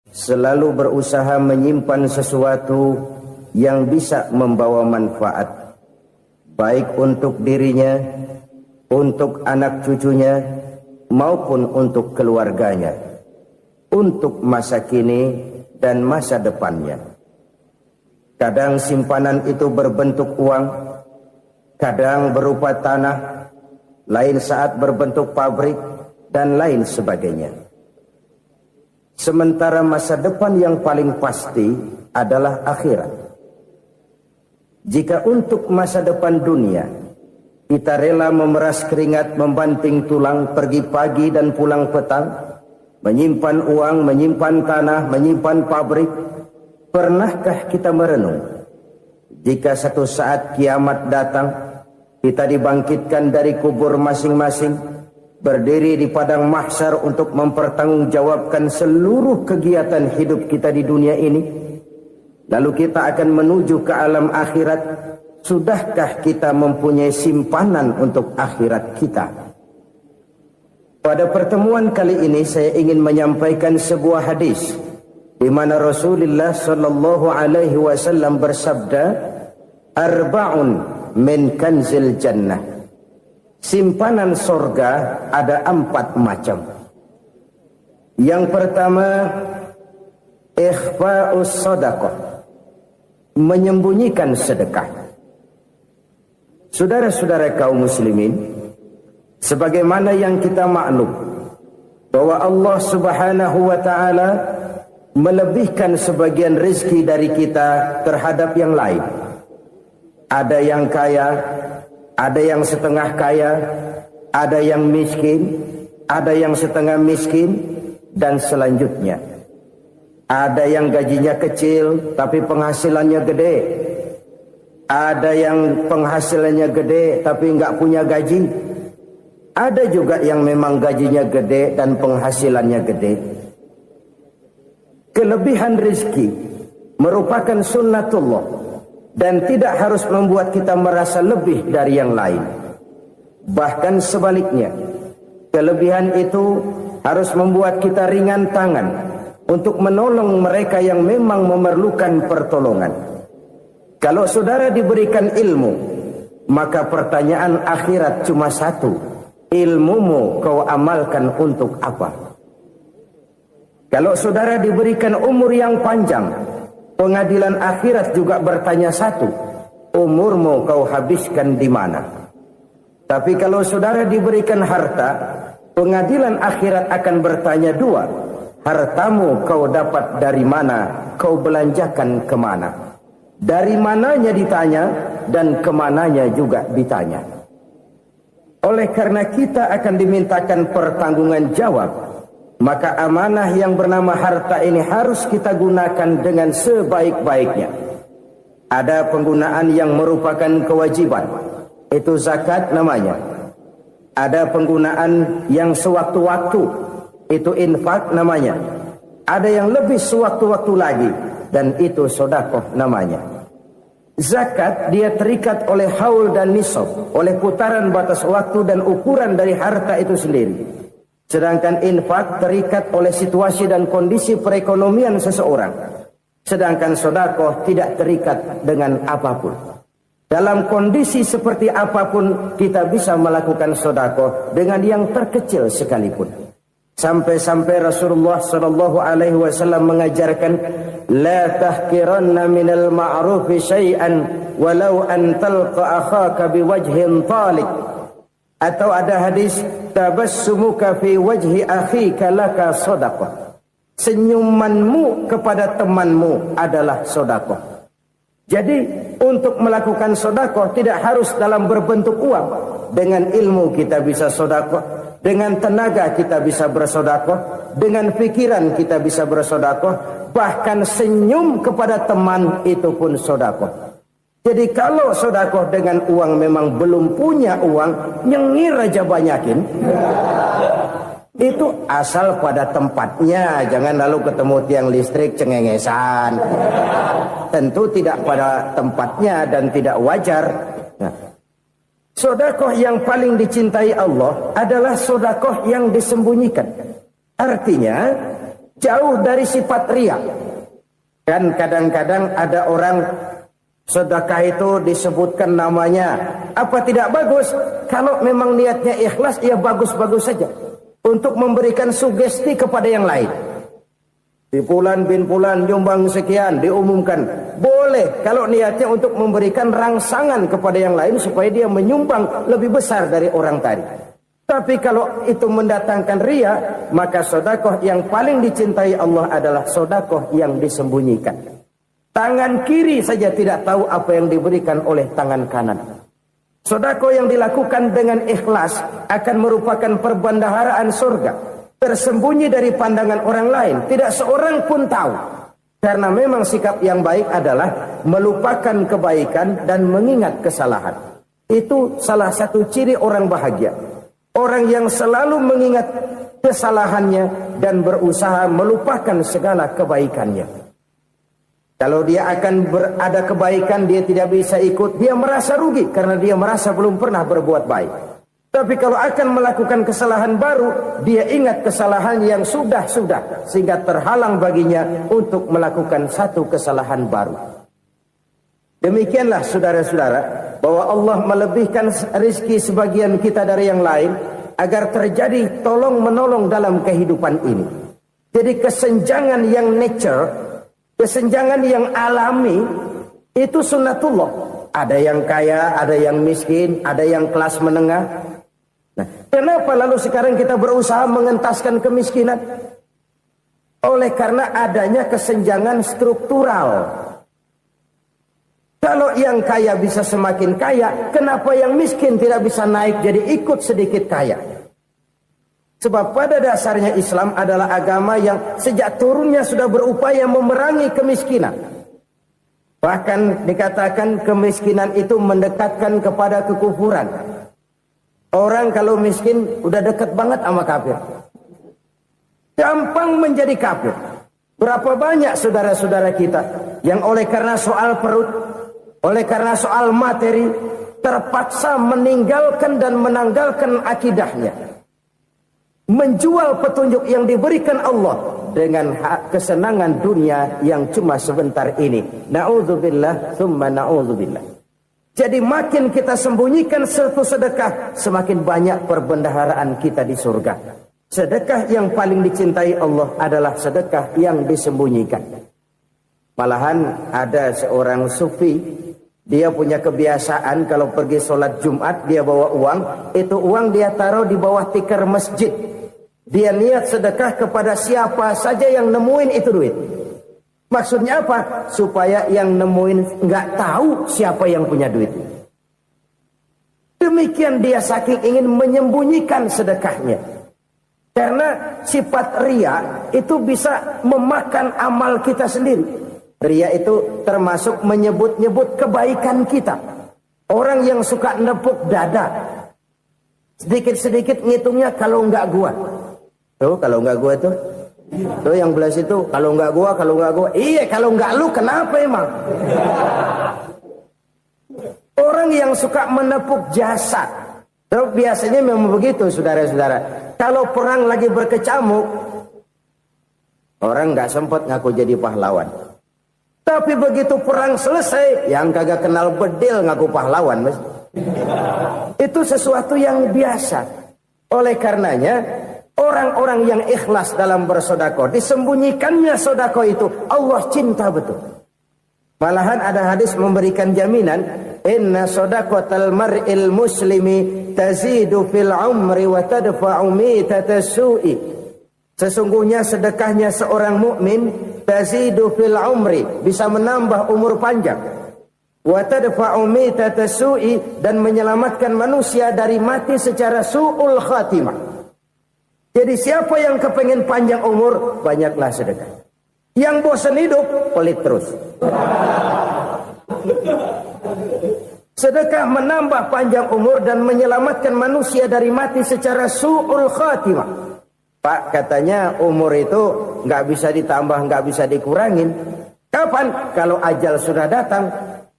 selalu berusaha menyimpan sesuatu yang bisa membawa manfaat, baik untuk dirinya, untuk anak cucunya, maupun untuk keluarganya, untuk masa kini dan masa depannya. Kadang simpanan itu berbentuk uang, kadang berupa tanah, lain saat berbentuk pabrik, dan lain sebagainya. Sementara masa depan yang paling pasti adalah akhirat. Jika untuk masa depan dunia kita rela memeras keringat, membanting tulang, pergi pagi dan pulang petang, menyimpan uang, menyimpan tanah, menyimpan pabrik, pernahkah kita merenung jika satu saat kiamat datang, kita dibangkitkan dari kubur masing-masing, berdiri di padang mahsyar untuk mempertanggungjawabkan seluruh kegiatan hidup kita di dunia ini, lalu kita akan menuju ke alam akhirat. Sudahkah kita mempunyai simpanan untuk akhirat kita? Pada pertemuan kali ini saya ingin menyampaikan sebuah hadis di mana Rasulullah sallallahu alaihi wasallam bersabda, "Arba'un min kanzil jannah." Simpanan sorga ada 4 macam. Yang pertama, ikhfa'us sadaqah, menyembunyikan sedekah. Saudara-saudara kaum muslimin, sebagaimana yang kita maklum bahwa Allah Subhanahu wa taala melebihkan sebagian rezeki dari kita terhadap yang lain. Ada yang kaya, ada yang setengah kaya, ada yang miskin, ada yang setengah miskin, dan selanjutnya. Ada yang gajinya kecil tapi penghasilannya gede. Ada yang penghasilannya gede tapi nggak punya gaji. Ada juga yang memang gajinya gede dan penghasilannya gede. Kelebihan rezeki merupakan sunnatullah dan tidak harus membuat kita merasa lebih dari yang lain. Bahkan sebaliknya, kelebihan itu harus membuat kita ringan tangan untuk menolong mereka yang memang memerlukan pertolongan. Kalau saudara diberikan ilmu, maka pertanyaan akhirat cuma satu: ilmumu kau amalkan untuk apa? Kalau saudara diberikan umur yang panjang, pengadilan akhirat juga bertanya satu: umurmu kau habiskan di mana? Tapi kalau saudara diberikan harta, pengadilan akhirat akan bertanya 2: hartamu kau dapat dari mana? Kau belanjakan kemana? Dari mananya ditanya, dan kemananya juga ditanya. Oleh karena kita akan dimintakan pertanggungan jawab, maka amanah yang bernama harta ini harus kita gunakan dengan sebaik-baiknya. Ada penggunaan yang merupakan kewajiban, itu zakat namanya. Ada penggunaan yang sewaktu-waktu, itu infak namanya. Ada yang lebih sewaktu-waktu lagi, dan itu sedekah namanya. Zakat dia terikat oleh haul dan nisab, oleh putaran batas waktu dan ukuran dari harta itu sendiri. Sedangkan infak terikat oleh situasi dan kondisi perekonomian seseorang. Sedangkan sedekah tidak terikat dengan apapun. Dalam kondisi seperti apapun kita bisa melakukan sedekah dengan yang terkecil sekalipun. Sampai-sampai Rasulullah sallallahu alaihi wasallam mengajarkan, la tahqiranna minal ma'rufi syai'an walau an talqa akhaka biwajhin talik. Atau ada hadis, tabassumuka fi wajhi akhika laka shadaqah. Senyumanmu kepada temanmu adalah sedekah. Jadi untuk melakukan sedekah tidak harus dalam berbentuk uang. Dengan ilmu kita bisa sedekah, dengan tenaga kita bisa bersedekah, dengan pikiran kita bisa bersedekah, bahkan senyum kepada teman itu pun sedekah. Jadi kalau sedekah dengan uang memang belum punya uang, nyengir aja banyakin. Itu asal pada tempatnya, jangan lalu ketemu tiang listrik cengengesan. Tentu tidak pada tempatnya dan tidak wajar. Nah, sedekah yang paling dicintai Allah adalah sedekah yang disembunyikan. Artinya, jauh dari sifat riya. Kan kadang-kadang ada orang sedekah itu disebutkan namanya, apa tidak bagus? Kalau memang niatnya ikhlas, ya bagus-bagus saja. Untuk memberikan sugesti kepada yang lain. Di bulan bin bulan nyumbang sekian, diumumkan. Boleh kalau niatnya untuk memberikan rangsangan kepada yang lain supaya dia menyumbang lebih besar dari orang tadi. Tapi kalau itu mendatangkan riya, maka sedekah yang paling dicintai Allah adalah sedekah yang disembunyikan. Tangan kiri saja tidak tahu apa yang diberikan oleh tangan kanan. Sedekah yang dilakukan dengan ikhlas akan merupakan perbendaharaan surga, tersembunyi dari pandangan orang lain, tidak seorang pun tahu. Karena memang sikap yang baik adalah melupakan kebaikan dan mengingat kesalahan. Itu salah satu ciri orang bahagia. Orang yang selalu mengingat kesalahannya dan berusaha melupakan segala kebaikannya. Kalau dia akan ada kebaikan, dia tidak bisa ikut, dia merasa rugi karena dia merasa belum pernah berbuat baik. Tapi kalau akan melakukan kesalahan baru, dia ingat kesalahan yang sudah-sudah, sehingga terhalang baginya untuk melakukan satu kesalahan baru. Demikianlah saudara-saudara, bahwa Allah melebihkan rizki sebagian kita dari yang lain, agar terjadi tolong-menolong dalam kehidupan ini. Jadi kesenjangan yang nature, kesenjangan yang alami, itu sunnatullah. Ada yang kaya, ada yang miskin, ada yang kelas menengah. Nah, kenapa lalu sekarang kita berusaha mengentaskan kemiskinan? Oleh karena adanya kesenjangan struktural. Kalau yang kaya bisa semakin kaya, kenapa yang miskin tidak bisa naik jadi ikut sedikit kaya? Sebab pada dasarnya Islam adalah agama yang sejak turunnya sudah berupaya memerangi kemiskinan. Bahkan dikatakan kemiskinan itu mendekatkan kepada kekufuran. Orang kalau miskin udah dekat banget sama kafir. Gampang menjadi kafir. Berapa banyak saudara-saudara kita yang oleh karena soal perut, oleh karena soal materi, terpaksa meninggalkan dan menanggalkan akidahnya. Menjual petunjuk yang diberikan Allah dengan kesenangan dunia yang cuma sebentar ini. Na'udzubillah, thumma na'udzubillah. Jadi makin kita sembunyikan satu sedekah, semakin banyak perbendaharaan kita di surga. Sedekah yang paling dicintai Allah adalah sedekah yang disembunyikan. Malahan ada seorang sufi, dia punya kebiasaan kalau pergi sholat Jumat dia bawa uang, itu uang dia taruh di bawah tikar masjid. Dia niat sedekah kepada siapa saja yang nemuin itu duit. Maksudnya apa? Supaya yang nemuin nggak tahu siapa yang punya duit. Demikian dia saking ingin menyembunyikan sedekahnya. Karena sifat riya itu bisa memakan amal kita sendiri. Riya itu termasuk menyebut-nyebut kebaikan kita. Orang yang suka nepuk dada, sedikit-sedikit ngitungnya kalau nggak gua. Tuh kalau nggak gua tuh yang belas itu kalau nggak gua. Iya kalau nggak lu kenapa emang? Orang yang suka menepuk jasad, tuh biasanya memang begitu saudara-saudara. Kalau perang lagi berkecamuk, orang nggak sempat ngaku jadi pahlawan. Tapi begitu perang selesai, yang kagak kenal bedil ngaku pahlawan, mas. Itu sesuatu yang biasa. Oleh karenanya, orang-orang yang ikhlas dalam bersedekah, disembunyikannya sedekah itu, Allah cinta betul. Malahan ada hadis memberikan jaminan, inna sedaqatal mar'il muslimi tazidu fil umri wa tadfa'u mitatas su'i. Sesungguhnya sedekahnya seorang mukmin tazidu fil umri, bisa menambah umur panjang. Wa tadfa'u mitatas su'i, dan menyelamatkan manusia dari mati secara su'ul khatimah. Jadi siapa yang kepengen panjang umur, banyaklah sedekah. Yang bosan hidup, pelit terus. Sedekah menambah panjang umur dan menyelamatkan manusia dari mati secara su'ul khatimah. Pak, katanya umur itu nggak bisa ditambah, nggak bisa dikurangin. Kapan? Kalau ajal sudah datang.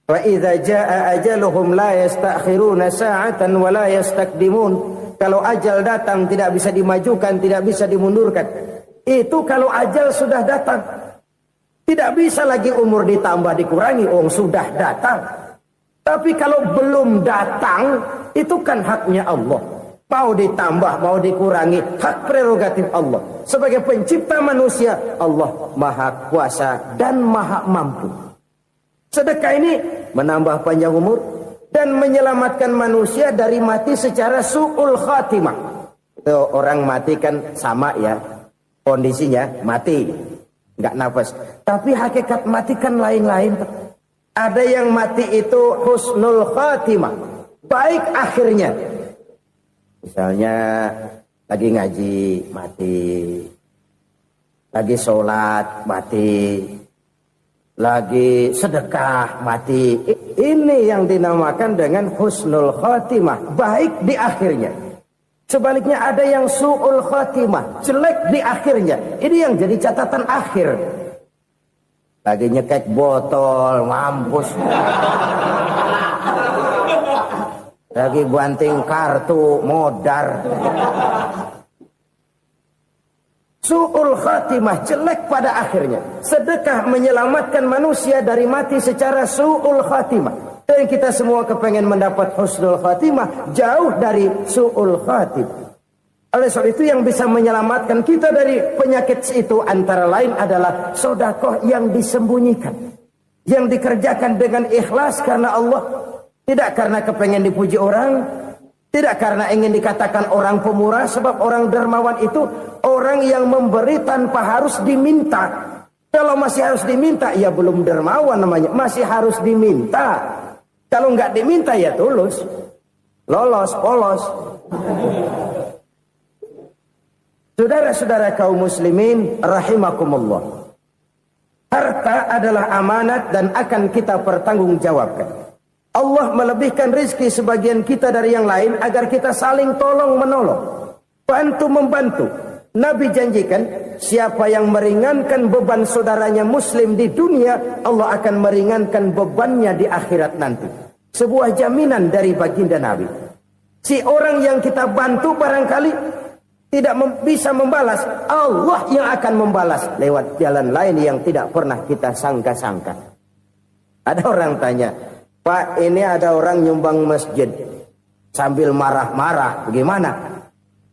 Wa idza jaa ajaluhum la yastakhiruna sa'atan wa la yastakdimun. Kalau ajal datang tidak bisa dimajukan, tidak bisa dimundurkan. Itu kalau ajal sudah datang. Tidak bisa lagi umur ditambah dikurangi, sudah datang. Tapi kalau belum datang, itu kan haknya Allah. Mau ditambah, mau dikurangi, hak prerogatif Allah. Sebagai pencipta manusia, Allah maha kuasa dan maha mampu. Sedekah ini menambah panjang umur dan menyelamatkan manusia dari mati secara su'ul khatimah. Orang mati kan sama ya, kondisinya mati, nggak nafas. Tapi hakikat mati kan lain-lain. Ada yang mati itu husnul khatimah, baik akhirnya. Misalnya lagi ngaji mati, lagi sholat mati, lagi sedekah mati. Ini yang dinamakan dengan husnul khatimah, baik di akhirnya. Sebaliknya ada yang su'ul khatimah, jelek di akhirnya. Ini yang jadi catatan akhir. Lagi nyekek botol, mampus. Lagi banting kartu, modar. Su'ul khatimah, jelek pada akhirnya. Sedekah menyelamatkan manusia dari mati secara su'ul khatimah. Dan kita semua kepengen mendapat husnul khatimah, jauh dari su'ul khatimah. Oleh sebab itu yang bisa menyelamatkan kita dari penyakit itu antara lain adalah sedekah yang disembunyikan. Yang dikerjakan dengan ikhlas karena Allah. Tidak karena kepengen dipuji orang, tidak karena ingin dikatakan orang pemurah, sebab orang dermawan itu orang yang memberi tanpa harus diminta. Kalau masih harus diminta, ya belum dermawan namanya, masih harus diminta. Kalau nggak diminta ya tulus, lolos, polos. Saudara-saudara kaum muslimin rahimakumullah. Harta adalah amanat dan akan kita pertanggungjawabkan. Allah melebihkan rizki sebagian kita dari yang lain agar kita saling tolong menolong, bantu membantu. Nabi janjikan siapa yang meringankan beban saudaranya muslim di dunia, Allah akan meringankan bebannya di akhirat nanti. Sebuah jaminan dari baginda Nabi. Si orang yang kita bantu barangkali tidak bisa membalas, Allah yang akan membalas lewat jalan lain yang tidak pernah kita sangka-sangka. Ada orang tanya, Pak, ini ada orang nyumbang masjid sambil marah-marah, bagaimana?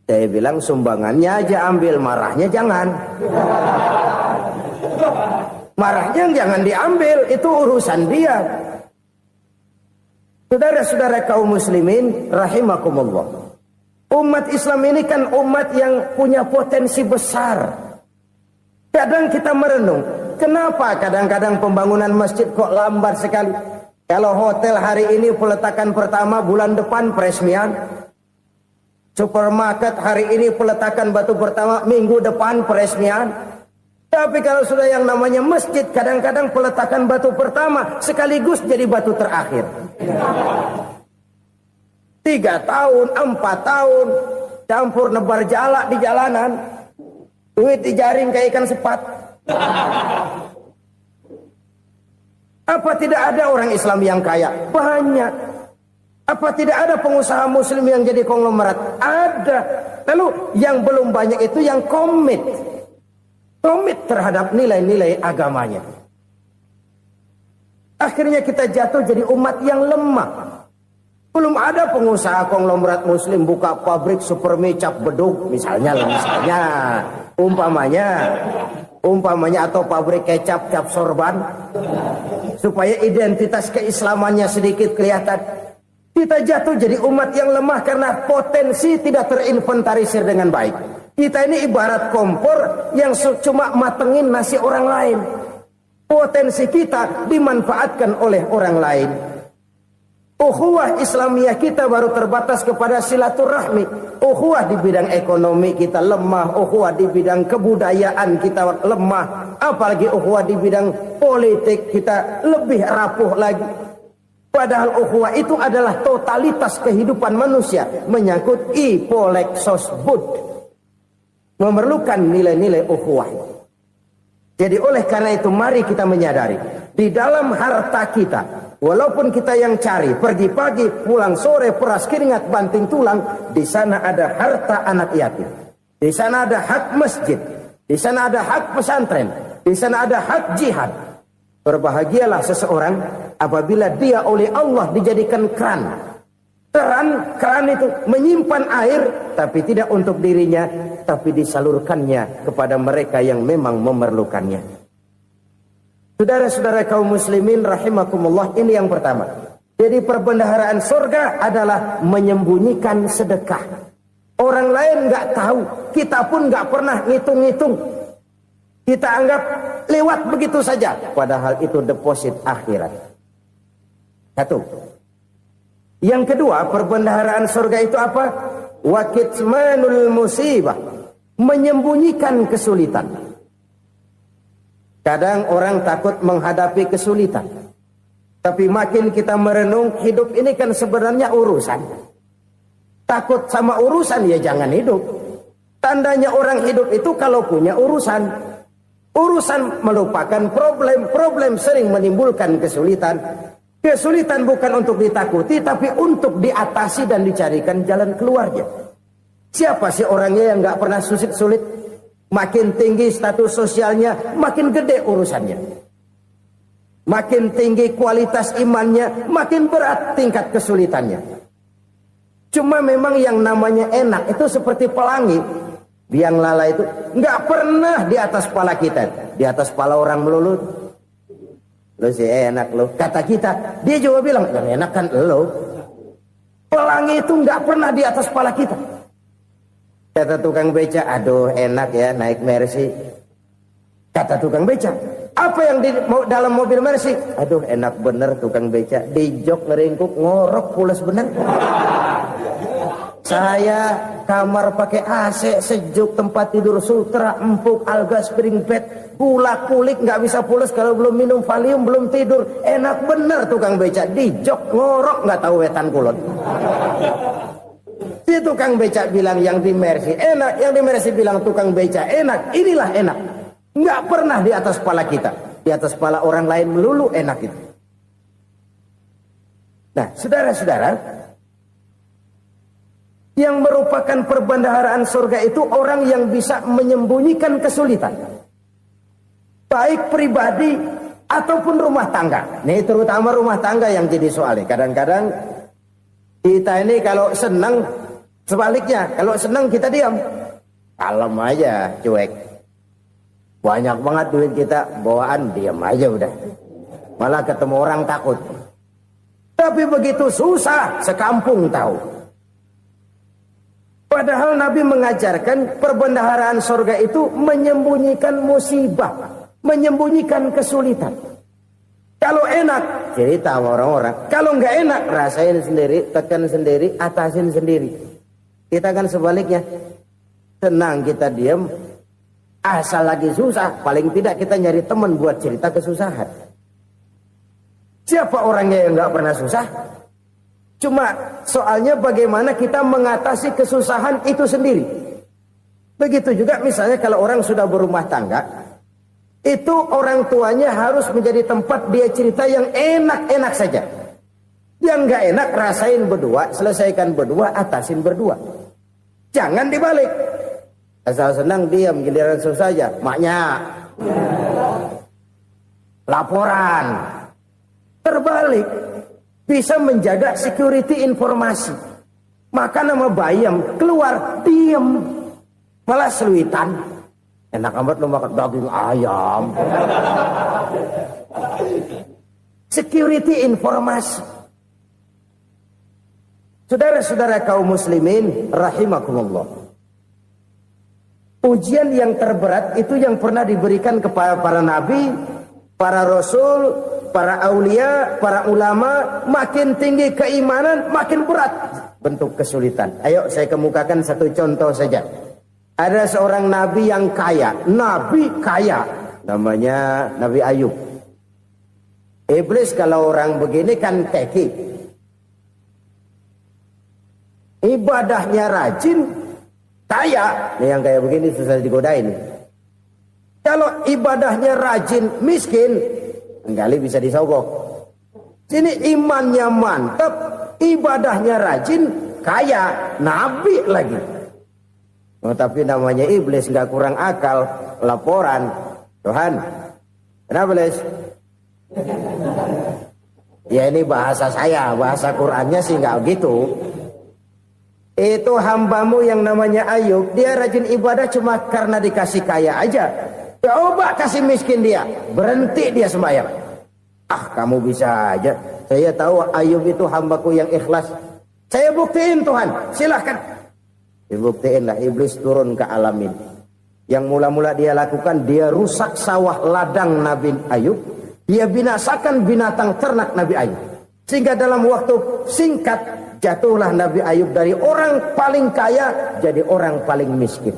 Saya bilang sumbangannya aja ambil, marahnya jangan. Marahnya jangan diambil, itu urusan dia. Saudara-saudara kaum muslimin rahimakumullah. Umat Islam ini kan umat yang punya potensi besar. Kadang kita merenung, kenapa kadang-kadang pembangunan masjid kok lambat sekali? Kalau hotel hari ini peletakan pertama, bulan depan peresmian. Supermarket hari ini peletakan batu pertama, minggu depan peresmian. Tapi kalau sudah yang namanya masjid, kadang-kadang peletakan batu pertama sekaligus jadi batu terakhir. 3 tahun, 4 tahun, campur nebar jalak di jalanan. Duit dijaring kayak ikan sepat. Apa tidak ada orang Islam yang kaya? Banyak. Apa tidak ada pengusaha muslim yang jadi konglomerat? Ada. Lalu yang belum banyak itu yang komit terhadap nilai-nilai agamanya. Akhirnya kita jatuh jadi umat yang lemah. Belum ada pengusaha konglomerat muslim buka pabrik supermi cap beduk misalnya umpamanya atau pabrik kecap cap sorban supaya identitas keislamannya sedikit kelihatan. Kita jatuh jadi umat yang lemah karena potensi tidak terinventarisir dengan baik. Kita ini ibarat kompor yang cuma matengin nasi orang lain. Potensi kita dimanfaatkan oleh orang lain. Ukhuwah Islamiyah kita baru terbatas kepada silaturahmi. Ukhuwah di bidang ekonomi kita lemah. Ukhuwah di bidang kebudayaan kita lemah. Apalagi ukhuwah di bidang politik kita lebih rapuh lagi. Padahal ukhuwah itu adalah totalitas kehidupan manusia. Menyangkut ipolek sosbud. Memerlukan nilai-nilai ukhuwah. Jadi oleh karena itu mari kita menyadari. Di dalam harta kita, walaupun kita yang cari, pergi pagi, pulang sore, peras keringat, banting tulang, di sana ada harta anak yatim. Di sana ada hak masjid. Di sana ada hak pesantren, di sana ada hak jihad. Berbahagialah seseorang apabila dia oleh Allah dijadikan keran. Keran itu menyimpan air, tapi tidak untuk dirinya, tapi disalurkannya kepada mereka yang memang memerlukannya. Saudara-saudara kaum muslimin rahimakumullah, ini yang pertama. Jadi perbendaharaan surga adalah menyembunyikan sedekah. Orang lain nggak tahu, kita pun nggak pernah ngitung-ngitung. Kita anggap lewat begitu saja, padahal itu deposit akhirat. Satu. Yang kedua, perbendaharaan surga itu apa? Wa kitmanul musibah, menyembunyikan kesulitan. Kadang orang takut menghadapi kesulitan. Tapi makin kita merenung, hidup ini kan sebenarnya urusan. Takut sama urusan, ya jangan hidup. Tandanya orang hidup itu kalau punya urusan. Urusan melupakan problem. Problem sering menimbulkan kesulitan. Kesulitan bukan untuk ditakuti, tapi untuk diatasi dan dicarikan jalan keluarnya. Siapa sih orangnya yang gak pernah sulit-sulit? Makin tinggi status sosialnya, makin gede urusannya. Makin tinggi kualitas imannya, makin berat tingkat kesulitannya. Cuma memang yang namanya enak itu seperti pelangi. Biang lala itu nggak pernah di atas kepala kita, di atas kepala orang melulu. Lo sih enak lo, kata kita. Dia juga bilang yang enak kan lo. Pelangi itu nggak pernah di atas kepala kita. Kata tukang beca, aduh enak ya naik Mercy. Kata tukang beca, apa yang di dalam mobil Mercy? Aduh enak bener tukang beca, di jok ngeringkuk ngorok pulas bener. Saya kamar pakai AC sejuk, tempat tidur sutra empuk, alga spring bed, gula kulik nggak bisa pulas kalau belum minum Valium, belum tidur. Enak bener tukang beca, di jok ngorok nggak tahu wetan kulon. Si tukang beca bilang yang di Mercy enak, yang di Mercy bilang tukang beca enak. Inilah enak. Nggak pernah di atas kepala kita, di atas kepala orang lain melulu enak itu. Nah, saudara-saudara, yang merupakan perbendaharaan surga itu orang yang bisa menyembunyikan kesulitan, baik pribadi ataupun rumah tangga. Nih terutama rumah tangga yang jadi soalnya. Kadang-kadang kita ini kalau senang, sebaliknya kalau senang kita diam, kalem aja, cuek. Banyak banget duit kita, bawaan diam aja udah. Malah ketemu orang takut. Tapi begitu susah, sekampung tahu. Padahal Nabi mengajarkan perbendaharaan surga itu menyembunyikan musibah, menyembunyikan kesulitan. Kalau enak, cerita sama orang-orang. Kalau nggak enak, rasain sendiri, tekan sendiri, atasin sendiri. Kita kan sebaliknya. Senang kita diam. Asal lagi susah, paling tidak kita nyari teman buat cerita kesusahan. Siapa orangnya yang nggak pernah susah? Cuma soalnya bagaimana kita mengatasi kesusahan itu sendiri. Begitu juga misalnya kalau orang sudah berumah tangga, itu orang tuanya harus menjadi tempat dia cerita yang enak-enak saja. Yang nggak enak rasain berdua, selesaikan berdua, atasin berdua. Jangan dibalik. Asal senang diam, giliran susah saja. Maknya laporan. Terbalik. Bisa menjaga security informasi. Maka nama bayam keluar diam. Malah seluitan. Enak amat lo makan daging ayam. Security informasi. Saudara-saudara kaum muslimin rahimakumullah. Ujian yang terberat itu yang pernah diberikan kepada para nabi, para rasul, para aulia, para ulama. Makin tinggi keimanan, makin berat bentuk kesulitan. Ayo saya kemukakan satu contoh saja. Ada seorang nabi yang kaya, nabi kaya, namanya Nabi Ayub. Iblis kalau orang begini kan teki, ibadahnya rajin, kaya. Nih yang kayak begini susah digodain. Kalau ibadahnya rajin, miskin, kali bisa disogok. Sini imannya mantap, ibadahnya rajin, kaya, nabi lagi. Oh, tapi namanya iblis nggak kurang akal. Laporan, Tuhan, kenapa Les? Ya ini bahasa saya, bahasa Qurannya sih nggak gitu. Itu hambamu yang namanya Ayub, dia rajin ibadah cuma karena dikasih kaya aja. Coba kasih miskin dia, berhenti dia sembahyang. Ah, kamu bisa aja. Saya tahu Ayub itu hambaku yang ikhlas. Saya buktiin Tuhan, silahkan. Dibuktiinlah, iblis turun ke alam ini. Yang mula-mula dia lakukan, dia rusak sawah ladang Nabi Ayub. Dia binasakan binatang ternak Nabi Ayub. Sehingga dalam waktu singkat, jatuhlah Nabi Ayub dari orang paling kaya jadi orang paling miskin.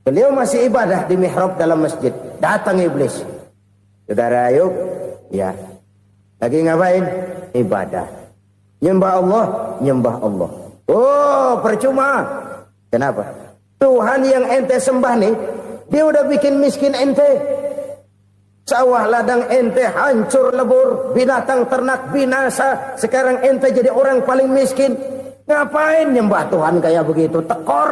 Beliau masih ibadah di mihrab dalam masjid. Datang iblis. Saudara Ayub, ya, lagi ngapain? Ibadah. Nyembah Allah, nyembah Allah. Oh, percuma. Kenapa? Tuhan yang ente sembah nih, dia udah bikin miskin ente. Sawah ladang ente hancur lebur, binatang ternak binasa. Sekarang ente jadi orang paling miskin. Ngapain nyembah Tuhan kayak begitu? Tekor.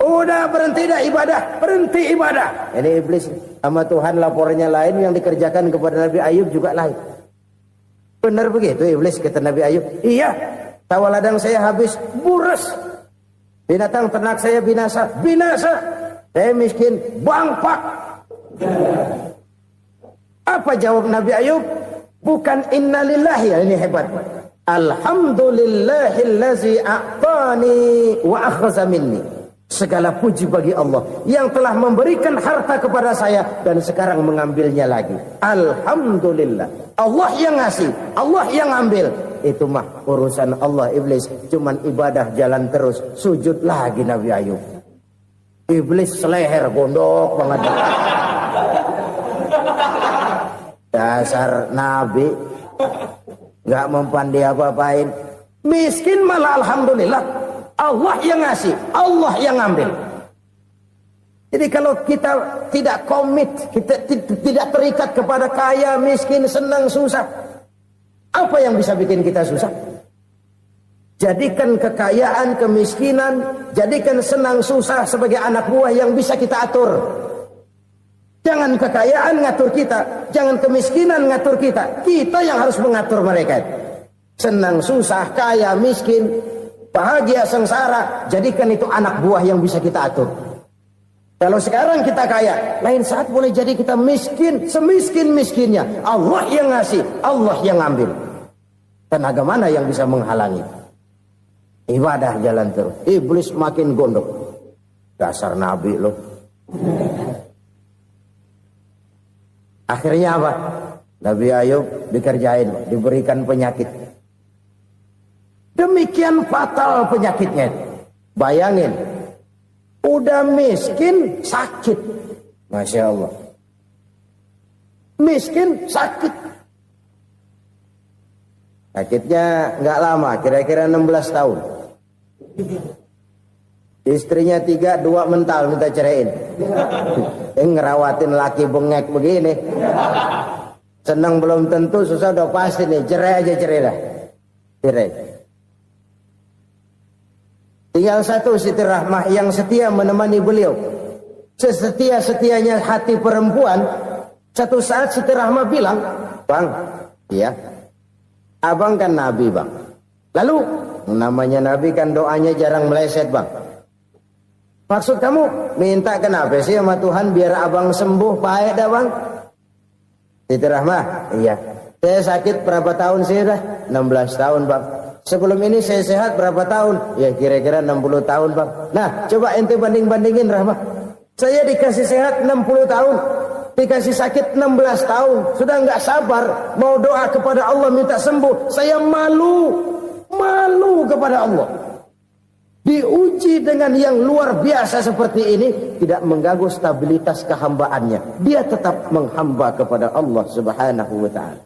Udah berhenti dah ibadah, berhenti ibadah. Ini iblis sama Tuhan laporannya lain, yang dikerjakan kepada Nabi Ayub juga lain. Benar begitu iblis kata Nabi Ayub? Iya. Sawah ladang saya habis, buras. Binatang ternak saya binasa, binasa. Saya miskin, bangpak. Apa jawab Nabi Ayub? Bukan innalillahi, ini hebat. Alhamdulillahillazi a'tani wa akhza minni. Segala puji bagi Allah yang telah memberikan harta kepada saya dan sekarang mengambilnya lagi. Alhamdulillah. Allah yang ngasih, Allah yang ambil. Itu mah urusan Allah. Iblis cuman ibadah jalan terus, sujud lagi Nabi Ayub. Iblis seleher gondok banget. Dasar Nabi nggak mempan dia apa-apain. Miskin malah alhamdulillah. Allah yang ngasih, Allah yang ambil. Jadi kalau kita tidak komit, kita tidak terikat kepada kaya, miskin, senang, susah, apa yang bisa bikin kita susah? Jadikan kekayaan, kemiskinan, jadikan senang, susah sebagai anak buah yang bisa kita atur. Jangan kekayaan ngatur kita, jangan kemiskinan ngatur kita. Kita yang harus mengatur mereka. Senang, susah, kaya, miskin, bahagia, sengsara, jadikan itu anak buah yang bisa kita atur. Kalau sekarang kita kaya, lain saat boleh jadi kita miskin, semiskin-miskinnya. Allah yang ngasih, Allah yang ambil. Tenaga mana yang bisa menghalangi? Ibadah jalan terus. Iblis makin gondok. Dasar Nabi loh. Akhirnya apa? Nabi Ayub dikerjain, diberikan penyakit. Demikian fatal penyakitnya. Bayangin, udah miskin sakit. Masya Allah. Miskin sakit. Sakitnya nggak lama, kira-kira 16 tahun. Istrinya 3, 2 mental minta ceraiin. Ngerawatin laki bengek begini. Senang belum tentu, susah udah pasti nih. Cerai aja, cerai dah. Cerai. Tinggal satu Siti Rahmah yang setia menemani beliau. Sesetia-setianya hati perempuan. Satu saat Siti Rahmah bilang, Bang, iya, abang kan Nabi bang. Lalu, namanya Nabi kan doanya jarang meleset bang. Maksud kamu minta kenapa sih sama Tuhan biar abang sembuh baik dah bang? Siti Rahmah, iya. Saya sakit berapa tahun sih dah? 16 tahun bang. Sebelum ini saya sehat berapa tahun? Ya kira-kira 60 tahun bang. Nah coba ente banding-bandingin Rahmah. Saya dikasih sehat 60 tahun. Dikasih sakit 16 tahun. Sudah nggak sabar. Mau doa kepada Allah minta sembuh. Saya malu. Malu kepada Allah. Diuji dengan yang luar biasa seperti ini. Tidak mengganggu stabilitas kehambaannya. Dia tetap menghamba kepada Allah subhanahu wa ta'ala.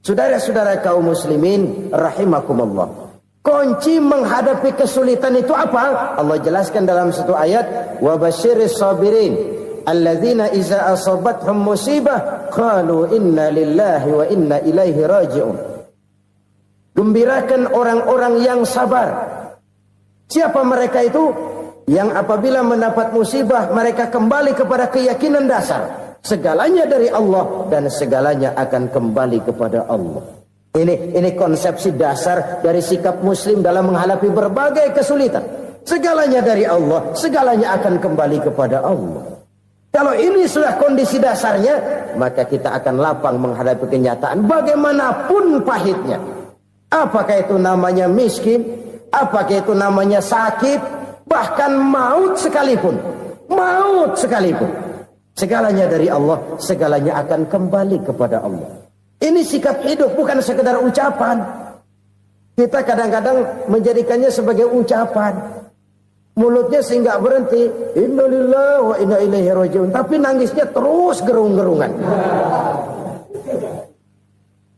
Saudara-saudara kaum muslimin rahimakumullah. Kunci menghadapi kesulitan itu apa? Allah jelaskan dalam satu ayat, wa basyiris sabirin alladzina iza asabathum musibah qalu inna lillahi wa inna ilaihi raji'un. Gembirakan orang-orang yang sabar Siapa mereka itu? Yang apabila mendapat musibah mereka kembali kepada keyakinan dasar. Segalanya dari Allah dan segalanya akan kembali kepada Allah. Ini konsepsi dasar dari sikap muslim dalam menghadapi berbagai kesulitan. Segalanya dari Allah, segalanya akan kembali kepada Allah. Kalau ini sudah kondisi dasarnya, maka kita akan lapang menghadapi kenyataan bagaimanapun pahitnya. Apakah itu namanya miskin, apakah itu namanya sakit, bahkan maut sekalipun. Maut sekalipun. Segalanya dari Allah, segalanya akan kembali kepada Allah. Ini sikap hidup, bukan sekedar ucapan. Kita kadang-kadang menjadikannya sebagai ucapan. Mulutnya sehingga berhenti, innalillahi wa inna ilaihi rajiun, tapi nangisnya terus gerung-gerungan.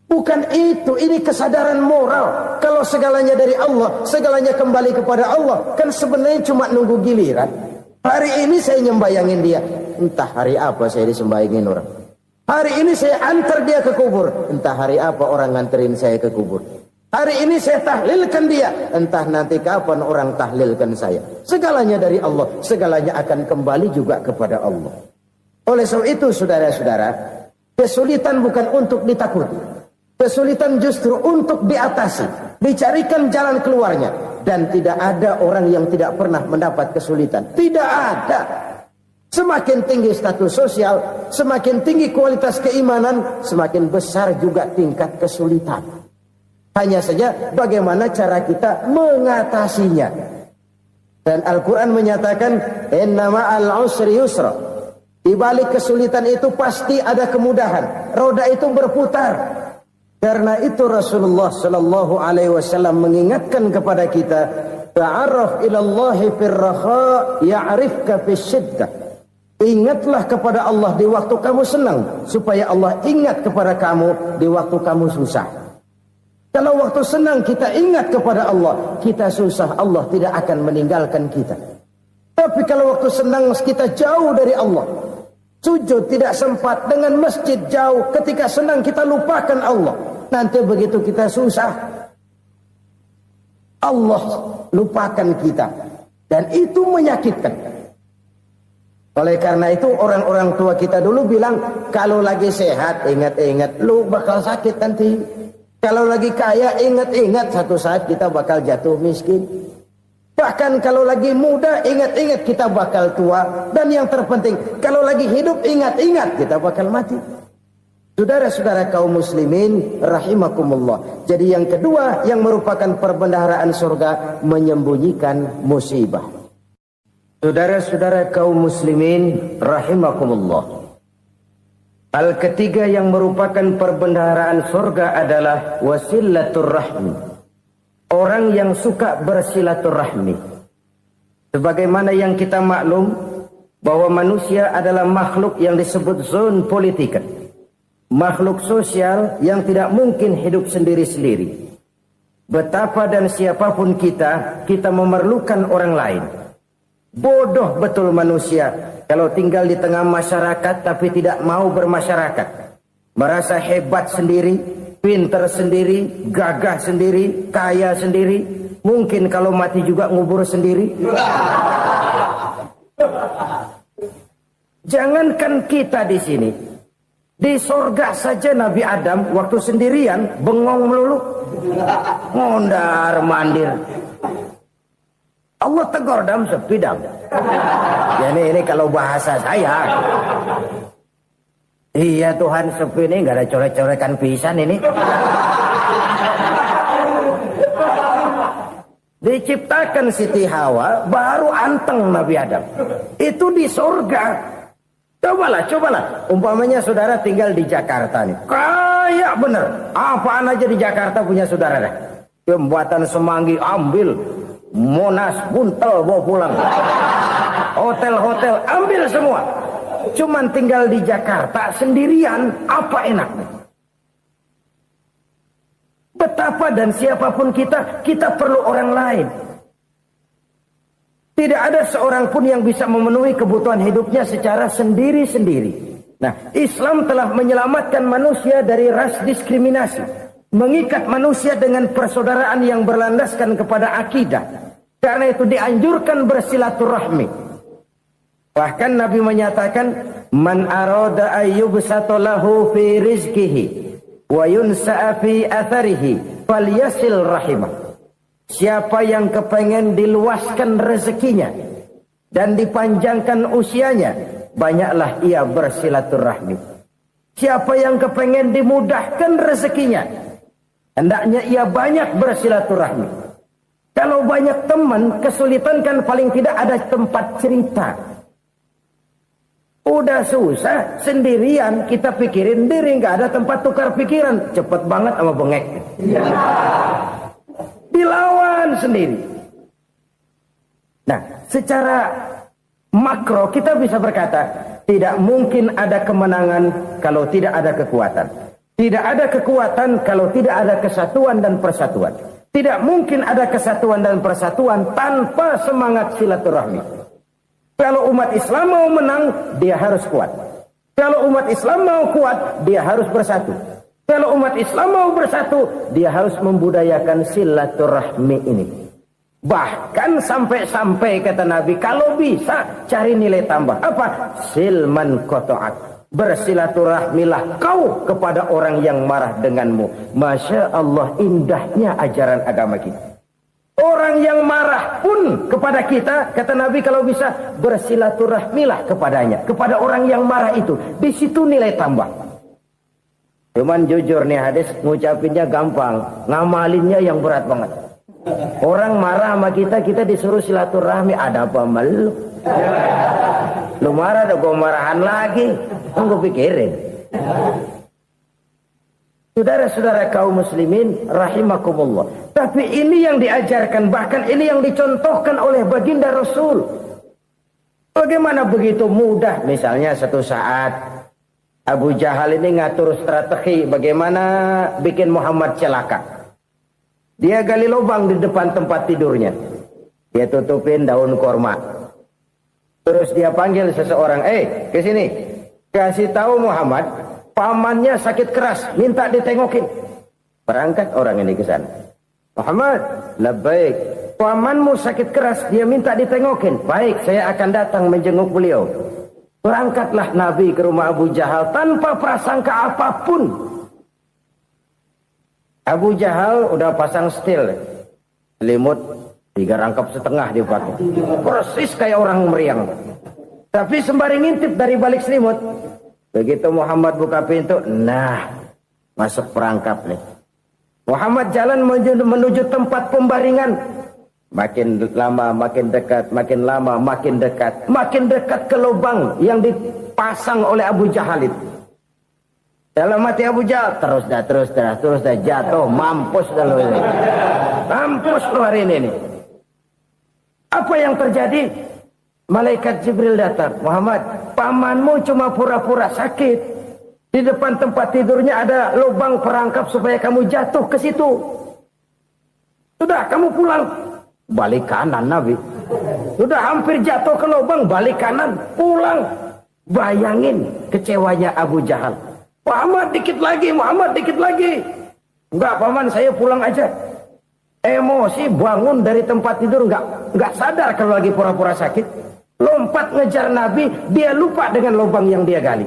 Bukan itu, ini kesadaran moral. Kalau segalanya dari Allah, segalanya kembali kepada Allah, kan sebenarnya cuma nunggu giliran. Hari ini saya nyembayangin dia, entah hari apa saya disembayangin orang. Hari ini saya antar dia ke kubur, entah hari apa orang nganterin saya ke kubur. Hari ini saya tahlilkan dia, entah nanti kapan orang tahlilkan saya. Segalanya dari Allah, segalanya akan kembali juga kepada Allah. Oleh sebab itu saudara-saudara, kesulitan bukan untuk ditakuti. Kesulitan justru untuk diatasi, dicarikan jalan keluarnya. Dan tidak ada orang yang tidak pernah mendapat kesulitan. Tidak ada. Semakin tinggi status sosial, semakin tinggi kualitas keimanan, semakin besar juga tingkat kesulitan. Hanya saja bagaimana cara kita mengatasinya. Dan Al-Quran menyatakan, inna ma'al usri yusra. Di balik kesulitan itu pasti ada kemudahan. Roda itu berputar. Karena itu Rasulullah Sallallahu Alaihi Wasallam mengingatkan kepada kita, ta'arraf ilallahi firraha ya'rifka fisyiddah. Ingatlah kepada Allah di waktu kamu senang, supaya Allah ingat kepada kamu di waktu kamu susah. Kalau waktu senang kita ingat kepada Allah, kita susah, Allah tidak akan meninggalkan kita. Tapi kalau waktu senang kita jauh dari Allah, sujud tidak sempat, dengan masjid jauh, ketika senang kita lupakan Allah. Nanti begitu kita susah, Allah lupakan kita. Dan itu menyakitkan. Oleh karena itu orang-orang tua kita dulu bilang, kalau lagi sehat ingat-ingat lu bakal sakit nanti. Kalau lagi kaya ingat-ingat satu saat kita bakal jatuh miskin. Bahkan kalau lagi muda ingat-ingat kita bakal tua. Dan yang terpenting kalau lagi hidup ingat-ingat kita bakal mati. Saudara-saudara kaum muslimin rahimakumullah. Jadi yang kedua yang merupakan perbendaharaan surga, menyembunyikan musibah. Saudara-saudara kaum muslimin rahimakumullah. Hal ketiga yang merupakan perbendaharaan surga adalah wasilatur rahmi. Orang yang suka bersilaturahmi. Sebagaimana yang kita maklum bahwa manusia adalah makhluk yang disebut zon politika. Makhluk sosial yang tidak mungkin hidup sendiri-sendiri. Betapa dan siapapun kita memerlukan orang lain. Bodoh betul manusia kalau tinggal di tengah masyarakat tapi tidak mau bermasyarakat. Merasa hebat sendiri, pinter sendiri, gagah sendiri, kaya sendiri. Mungkin kalau mati juga ngubur sendiri. Jangankan kita di sini, di surga saja Nabi Adam waktu sendirian bengong melulu, ngondar mandir. Allah tegur dam sepi dam. Ya ini kalau bahasa saya. Iya Tuhan sepi ini nggak ada coret-corekan pisan ini. Diciptakan Siti Hawa baru anteng Nabi Adam. Itu di surga. Cobalah. Umpamanya saudara tinggal di Jakarta nih. Kayak bener. Apaan aja di Jakarta punya saudara dah. Jembatan Semanggi ambil. Monas, Buntel bawa pulang. Hotel-hotel ambil semua. Cuman tinggal di Jakarta sendirian, apa enaknya? Betapa dan siapapun kita perlu orang lain. Tidak ada seorang pun yang bisa memenuhi kebutuhan hidupnya secara sendiri-sendiri. Nah, Islam telah menyelamatkan manusia dari ras diskriminasi. Mengikat manusia dengan persaudaraan yang berlandaskan kepada akidah. Karena itu dianjurkan bersilaturahmi. Bahkan Nabi menyatakan, man arada ayyubsata lahu fi rizqihi wa yunsa'a fi atharihi falyasil rahimah. Siapa yang kepengen diluaskan rezekinya dan dipanjangkan usianya, banyaklah ia bersilaturahmi. Siapa yang kepengen dimudahkan rezekinya, hendaknya ia banyak bersilaturahmi. Kalau banyak teman, kesulitan kan paling tidak ada tempat cerita. Udah susah, sendirian kita pikirin diri, nggak ada tempat tukar pikiran. Cepet banget sama bengek. Dilawan sendiri. Nah, secara makro kita bisa berkata, tidak mungkin ada kemenangan kalau tidak ada kekuatan. Tidak ada kekuatan kalau tidak ada kesatuan dan persatuan. Tidak mungkin ada kesatuan dan persatuan tanpa semangat silaturahmi. Kalau umat Islam mau menang, dia harus kuat. Kalau umat Islam mau kuat, dia harus bersatu. Kalau umat Islam mau bersatu, dia harus membudayakan silaturahmi ini. Bahkan sampai-sampai kata Nabi, kalau bisa cari nilai tambah. Apa? Silman qata'at. Bersilaturahmilah kau kepada orang yang marah denganmu. Masya Allah, indahnya ajaran agama kita. Orang yang marah pun kepada kita, kata Nabi, kalau bisa bersilaturahmilah kepadanya, kepada orang yang marah itu. Di situ nilai tambah. Cuman jujur nih hadis, ngucapinnya gampang, ngamalinnya yang berat banget. Orang marah sama kita, kita disuruh silaturahmi. Ada apa malu? Lu marah, ada gue marahan lagi. Tunggu pikirin. Saudara-saudara kaum muslimin rahimakumullah. Tapi ini yang diajarkan, bahkan ini yang dicontohkan oleh baginda Rasul. Bagaimana begitu mudah, misalnya satu saat Abu Jahal ini ngatur strategi bagaimana bikin Muhammad celaka. Dia gali lubang di depan tempat tidurnya. Dia tutupin daun korma. Terus dia panggil seseorang, ke sini. Kasih tahu Muhammad, pamannya sakit keras, minta ditengokin. Berangkat orang ini ke sana. Muhammad, labbaik. Pamanmu sakit keras, dia minta ditengokin. Baik, saya akan datang menjenguk beliau. Berangkatlah Nabi ke rumah Abu Jahal tanpa prasangka apapun. Abu Jahal udah pasang setil, selimut 3 rangkap setengah dia pakai. Persis kayak orang meriang. Tapi sembari ngintip dari balik selimut. Begitu Muhammad buka pintu, nah masuk perangkap nih. Muhammad jalan menuju tempat pembaringan. Makin lama makin dekat, makin lama makin dekat. Makin dekat ke lubang yang dipasang oleh Abu Jahal itu. Dalam hati Abu Jahal, terus dah jatuh, mampus dah lo ini. Mampus lo hari ini nih. Apa yang terjadi? Malaikat Jibril datang. Muhammad, pamanmu cuma pura-pura sakit. Di depan tempat tidurnya ada lubang perangkap supaya kamu jatuh ke situ. Sudah, kamu pulang. Balik kanan Nabi. Sudah hampir jatuh ke lubang, balik kanan, pulang. Bayangin kecewanya Abu Jahal. Muhammad dikit lagi. Enggak paman, saya pulang aja. Emosi bangun dari tempat tidur, enggak sadar kalau lagi pura-pura sakit. Lompat ngejar Nabi, dia lupa dengan lubang yang dia gali.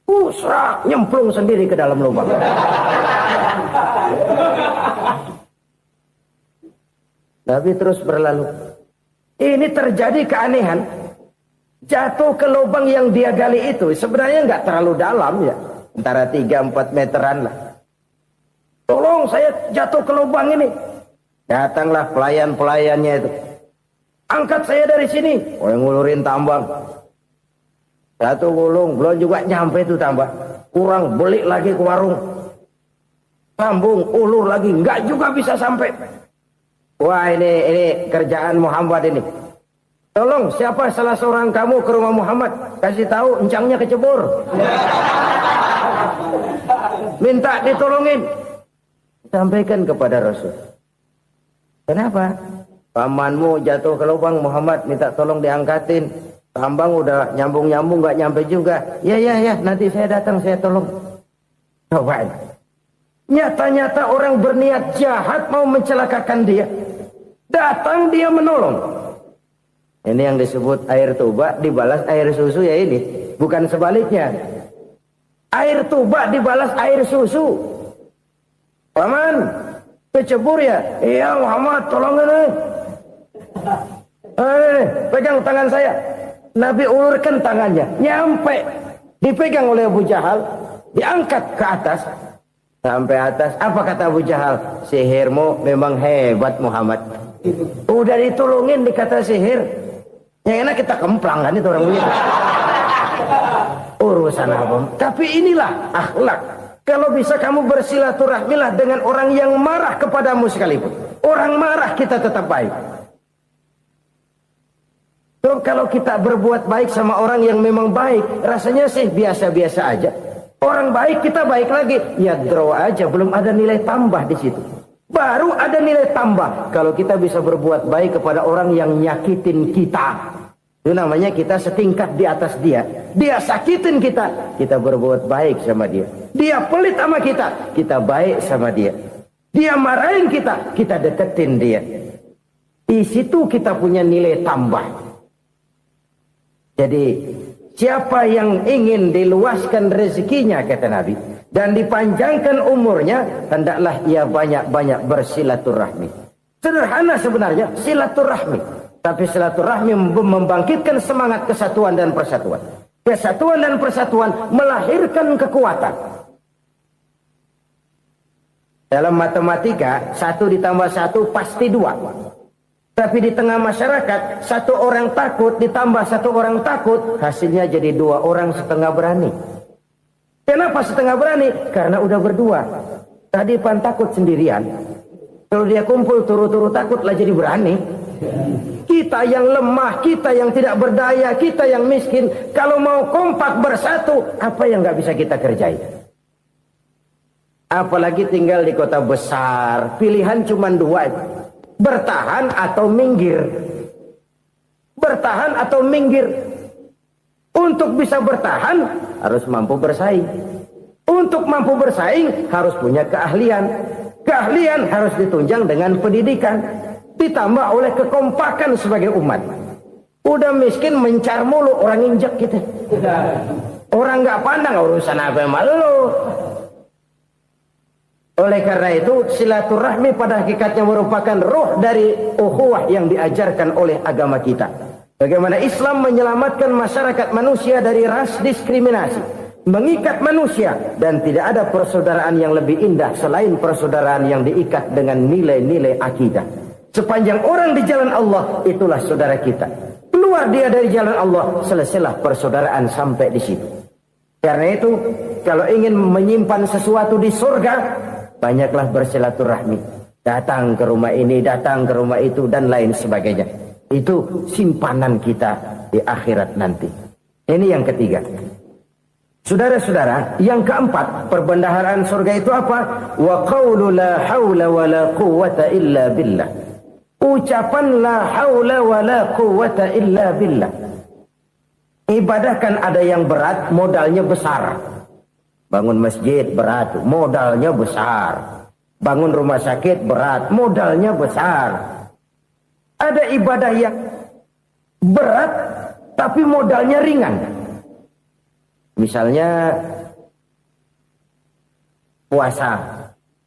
Usrak, nyemplung sendiri ke dalam lubang. Nabi terus berlalu. Ini terjadi keanehan. Jatuh ke lubang yang dia gali itu sebenarnya nggak terlalu dalam ya, antara 3-4 meteran lah. Tolong saya jatuh ke lubang ini. Datanglah pelayan-pelayannya itu. Angkat saya dari sini. Oh, yang ngulurin tambang. Satu gulung, belum juga nyampe itu tambang. Kurang, beli lagi ke warung. Sambung, ulur lagi, nggak juga bisa sampai. Wah, ini kerjaan Muhammad ini. Tolong, siapa salah seorang kamu ke rumah Muhammad, kasih tahu encangnya kecebur. Minta ditolongin. Sampaikan kepada Rasul. Kenapa? Pamanmu jatuh ke lubang, Muhammad minta tolong diangkatin. Tambang udah nyambung-nyambung nggak nyampe juga. Ya, nanti saya datang, saya tolong. Coba. Nyata-nyata orang berniat jahat mau mencelakakan dia. Datang dia menolong. Ini yang disebut air tuba dibalas air susu ya ini. Bukan sebaliknya. Air tuba dibalas air susu. Paman, kecebur ya? Iya Muhammad, tolong ini. Pegang tangan saya. Nabi ulurkan tangannya. Nyampe. Dipegang oleh Abu Jahal. Diangkat ke atas. Sampai atas. Apa kata Abu Jahal? Sihirmu memang hebat Muhammad. Udah ditolongin dikata sihir. Yang enak kita kemplang kan itu orang begitu. Urusan apa? Tapi inilah akhlak. Kalau bisa kamu bersilaturahmilah dengan orang yang marah kepadamu sekalipun. Orang marah kita tetap baik. Kalau kita berbuat baik sama orang yang memang baik, rasanya sih biasa-biasa aja. Orang baik kita baik lagi, ya draw aja, belum ada nilai tambah di situ. Baru ada nilai tambah kalau kita bisa berbuat baik kepada orang yang nyakitin kita. Itu namanya kita setingkat di atas dia. Dia sakitin kita, kita berbuat baik sama dia. Dia pelit sama kita, kita baik sama dia. Dia marahin kita, kita deketin dia. Di situ kita punya nilai tambah. Jadi siapa yang ingin diluaskan rezekinya kata Nabi dan dipanjangkan umurnya, hendaklah ia banyak-banyak bersilaturahmi. Sederhana sebenarnya silaturahmi, tapi silaturahmi membangkitkan semangat kesatuan dan persatuan. Kesatuan dan persatuan melahirkan kekuatan. Dalam matematika 1 ditambah 1 pasti 2. Tapi di tengah masyarakat 1 orang takut ditambah 1 orang takut, hasilnya jadi 2 orang setengah berani. Kenapa setengah berani? Karena udah berdua. Tadi pan takut sendirian. Kalau dia kumpul turu-turu takutlah jadi berani. Kita yang lemah, kita yang tidak berdaya, kita yang miskin, kalau mau kompak bersatu, apa yang nggak bisa kita kerjain? Apalagi tinggal di kota besar, pilihan cuma 2. Bertahan atau minggir. Bertahan atau minggir. Untuk bisa bertahan harus mampu bersaing. Untuk mampu bersaing harus punya keahlian. Keahlian harus ditunjang dengan pendidikan. Ditambah oleh kekompakan sebagai umat. Udah miskin mencar mulu, orang injek kita. Orang nggak pandang urusan apa yang malu. Oleh karena itu silaturahmi pada hakikatnya merupakan roh dari ukhuwah yang diajarkan oleh agama kita. Bagaimana Islam menyelamatkan masyarakat manusia dari ras diskriminasi, mengikat manusia, dan tidak ada persaudaraan yang lebih indah selain persaudaraan yang diikat dengan nilai-nilai akidah. Sepanjang orang di jalan Allah, itulah saudara kita. Keluar dia dari jalan Allah, selesailah persaudaraan sampai di situ. Karena itu, kalau ingin menyimpan sesuatu di surga, banyaklah bersilaturahmi. Datang ke rumah ini, datang ke rumah itu, dan lain sebagainya. Itu simpanan kita di akhirat nanti. Ini yang ketiga. Saudara-saudara, yang keempat, perbendaharaan surga itu apa? Wa qawlu la hawla wa la quwwata illa billah. Ucapan la hawla wa la quwwata illa billah. Ibadah kan ada yang berat, modalnya besar. Bangun masjid berat, modalnya besar. Bangun rumah sakit berat, modalnya besar. Ada ibadah yang berat, tapi modalnya ringan. Misalnya puasa.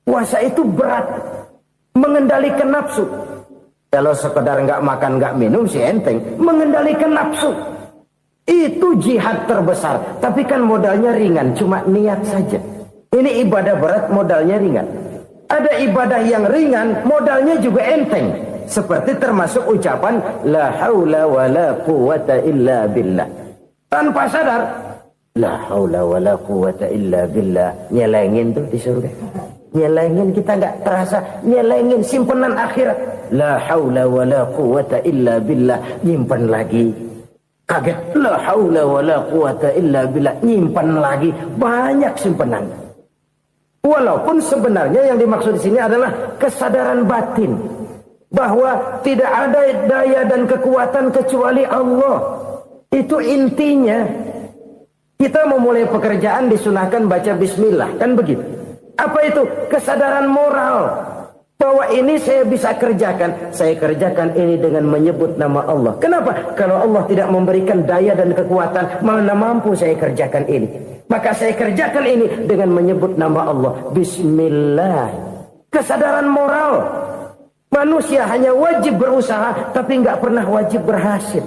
Puasa itu berat, mengendalikan nafsu. Kalau sekedar nggak makan nggak minum sih enteng, mengendalikan nafsu. Itu jihad terbesar. Tapi kan modalnya ringan, cuma niat saja. Ini ibadah berat, modalnya ringan. Ada ibadah yang ringan, modalnya juga enteng. Seperti termasuk ucapan la haula wa la quwwata illa billah. Tanpa sadar, la haula wa la quwwata illa billah. Nyelengin tuh di surga. Nyelengin, kita nggak terasa. Nyelengin simpenan akhirat. La haula wa la quwwata illa billah. Nyimpan lagi. Kaget, la haula wa la quwwata illa billah, nyimpan lagi, banyak simpanan. Walaupun sebenarnya yang dimaksud di sini adalah kesadaran batin bahwa tidak ada daya dan kekuatan kecuali Allah. Itu intinya. Kita memulai pekerjaan disunahkan baca bismillah, kan begitu. Apa itu? Kesadaran moral, Bahwa ini saya bisa kerjakan. Saya kerjakan ini dengan menyebut nama Allah. Kenapa? Kalau Allah tidak memberikan daya dan kekuatan, mana mampu saya kerjakan ini. Maka saya kerjakan ini dengan menyebut nama Allah. Bismillah. Kesadaran moral. Manusia hanya wajib berusaha, tapi nggak pernah wajib berhasil.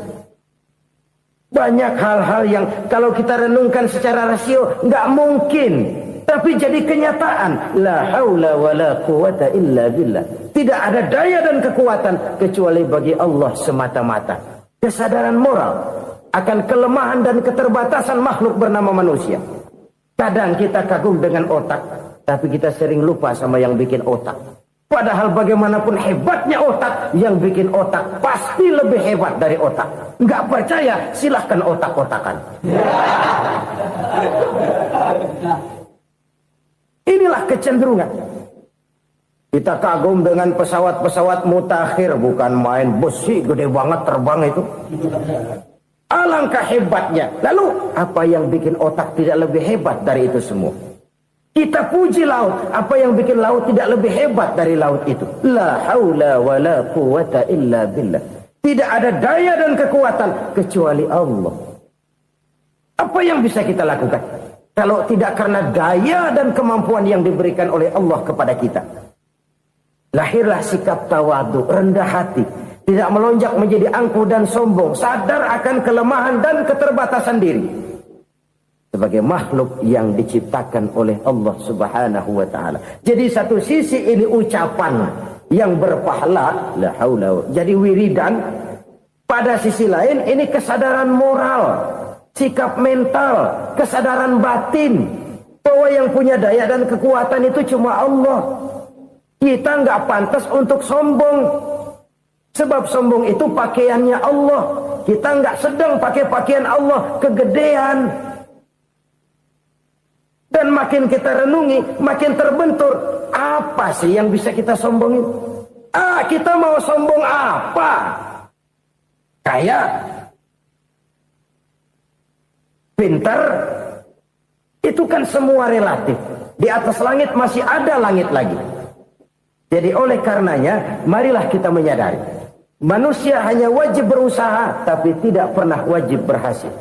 Banyak hal-hal yang kalau kita renungkan secara rasio, nggak mungkin. Tapi jadi kenyataan. La haula wa la quwata illa billah. Tidak ada daya dan kekuatan kecuali bagi Allah semata-mata. Kesadaran moral akan kelemahan dan keterbatasan makhluk bernama manusia. Kadang kita kagum dengan otak, tapi kita sering lupa sama yang bikin otak. Padahal bagaimanapun hebatnya otak, yang bikin otak pasti lebih hebat dari otak. Nggak percaya, silahkan otak-otakan. Inilah kecenderungan. Kita kagum dengan pesawat-pesawat mutakhir, bukan main besi gede banget terbang itu. Alangkah hebatnya. Lalu apa yang bikin otak tidak lebih hebat dari itu semua? Kita puji laut. Apa yang bikin laut tidak lebih hebat dari laut itu? La haula wa la quwata illa billah. Tidak ada daya dan kekuatan kecuali Allah. Apa yang bisa kita lakukan kalau tidak karena daya dan kemampuan yang diberikan oleh Allah kepada kita? Lahirlah sikap tawadu, rendah hati, tidak melonjak menjadi angkuh dan sombong, sadar akan kelemahan dan keterbatasan diri. Sebagai makhluk yang diciptakan oleh Allah Subhanahu wa taala. Jadi satu sisi ini ucapan yang berpahala, la haula, jadi wiridan. Pada sisi lain ini kesadaran moral, sikap mental, kesadaran batin, bahwa yang punya daya dan kekuatan itu cuma Allah. Kita nggak pantas untuk sombong, sebab sombong itu pakaiannya Allah. Kita nggak sedang pakai pakaian Allah, kegedean. Dan makin kita renungi, makin terbentur. Apa sih yang bisa kita sombongin? Kita mau sombong apa? Kaya, pintar, itu kan semua relatif. Di atas langit masih ada langit lagi. Jadi oleh karenanya, marilah kita menyadari. Manusia hanya wajib berusaha, tapi tidak pernah wajib berhasil.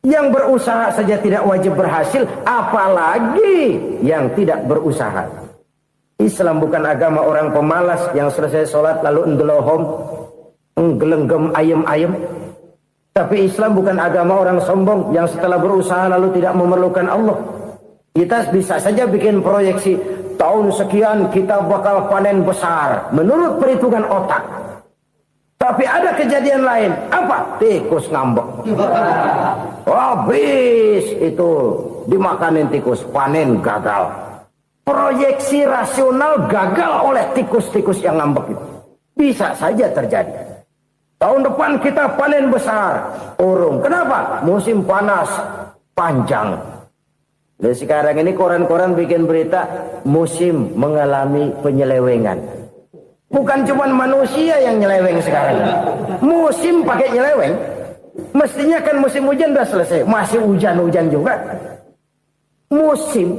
Yang berusaha saja tidak wajib berhasil, apalagi yang tidak berusaha. Islam bukan agama orang pemalas yang selesai sholat lalu endelohom, nggelenggem ayem-ayem. Tapi Islam bukan agama orang sombong yang setelah berusaha lalu tidak memerlukan Allah. Kita bisa saja bikin proyeksi, tahun sekian kita bakal panen besar menurut perhitungan otak. Tapi ada kejadian lain. Apa? Tikus ngambek. Habis itu dimakanin tikus, panen gagal. Proyeksi rasional gagal oleh tikus-tikus yang ngambek itu. Bisa saja terjadi. Tahun depan kita panen besar. Urung. Kenapa? Musim panas panjang. Dan sekarang ini koran-koran bikin berita musim mengalami penyelewengan. Bukan cuma manusia yang nyeleweng sekarang. Musim pakai nyeleweng. Mestinya kan musim hujan udah selesai. Masih hujan-hujan juga. Musim.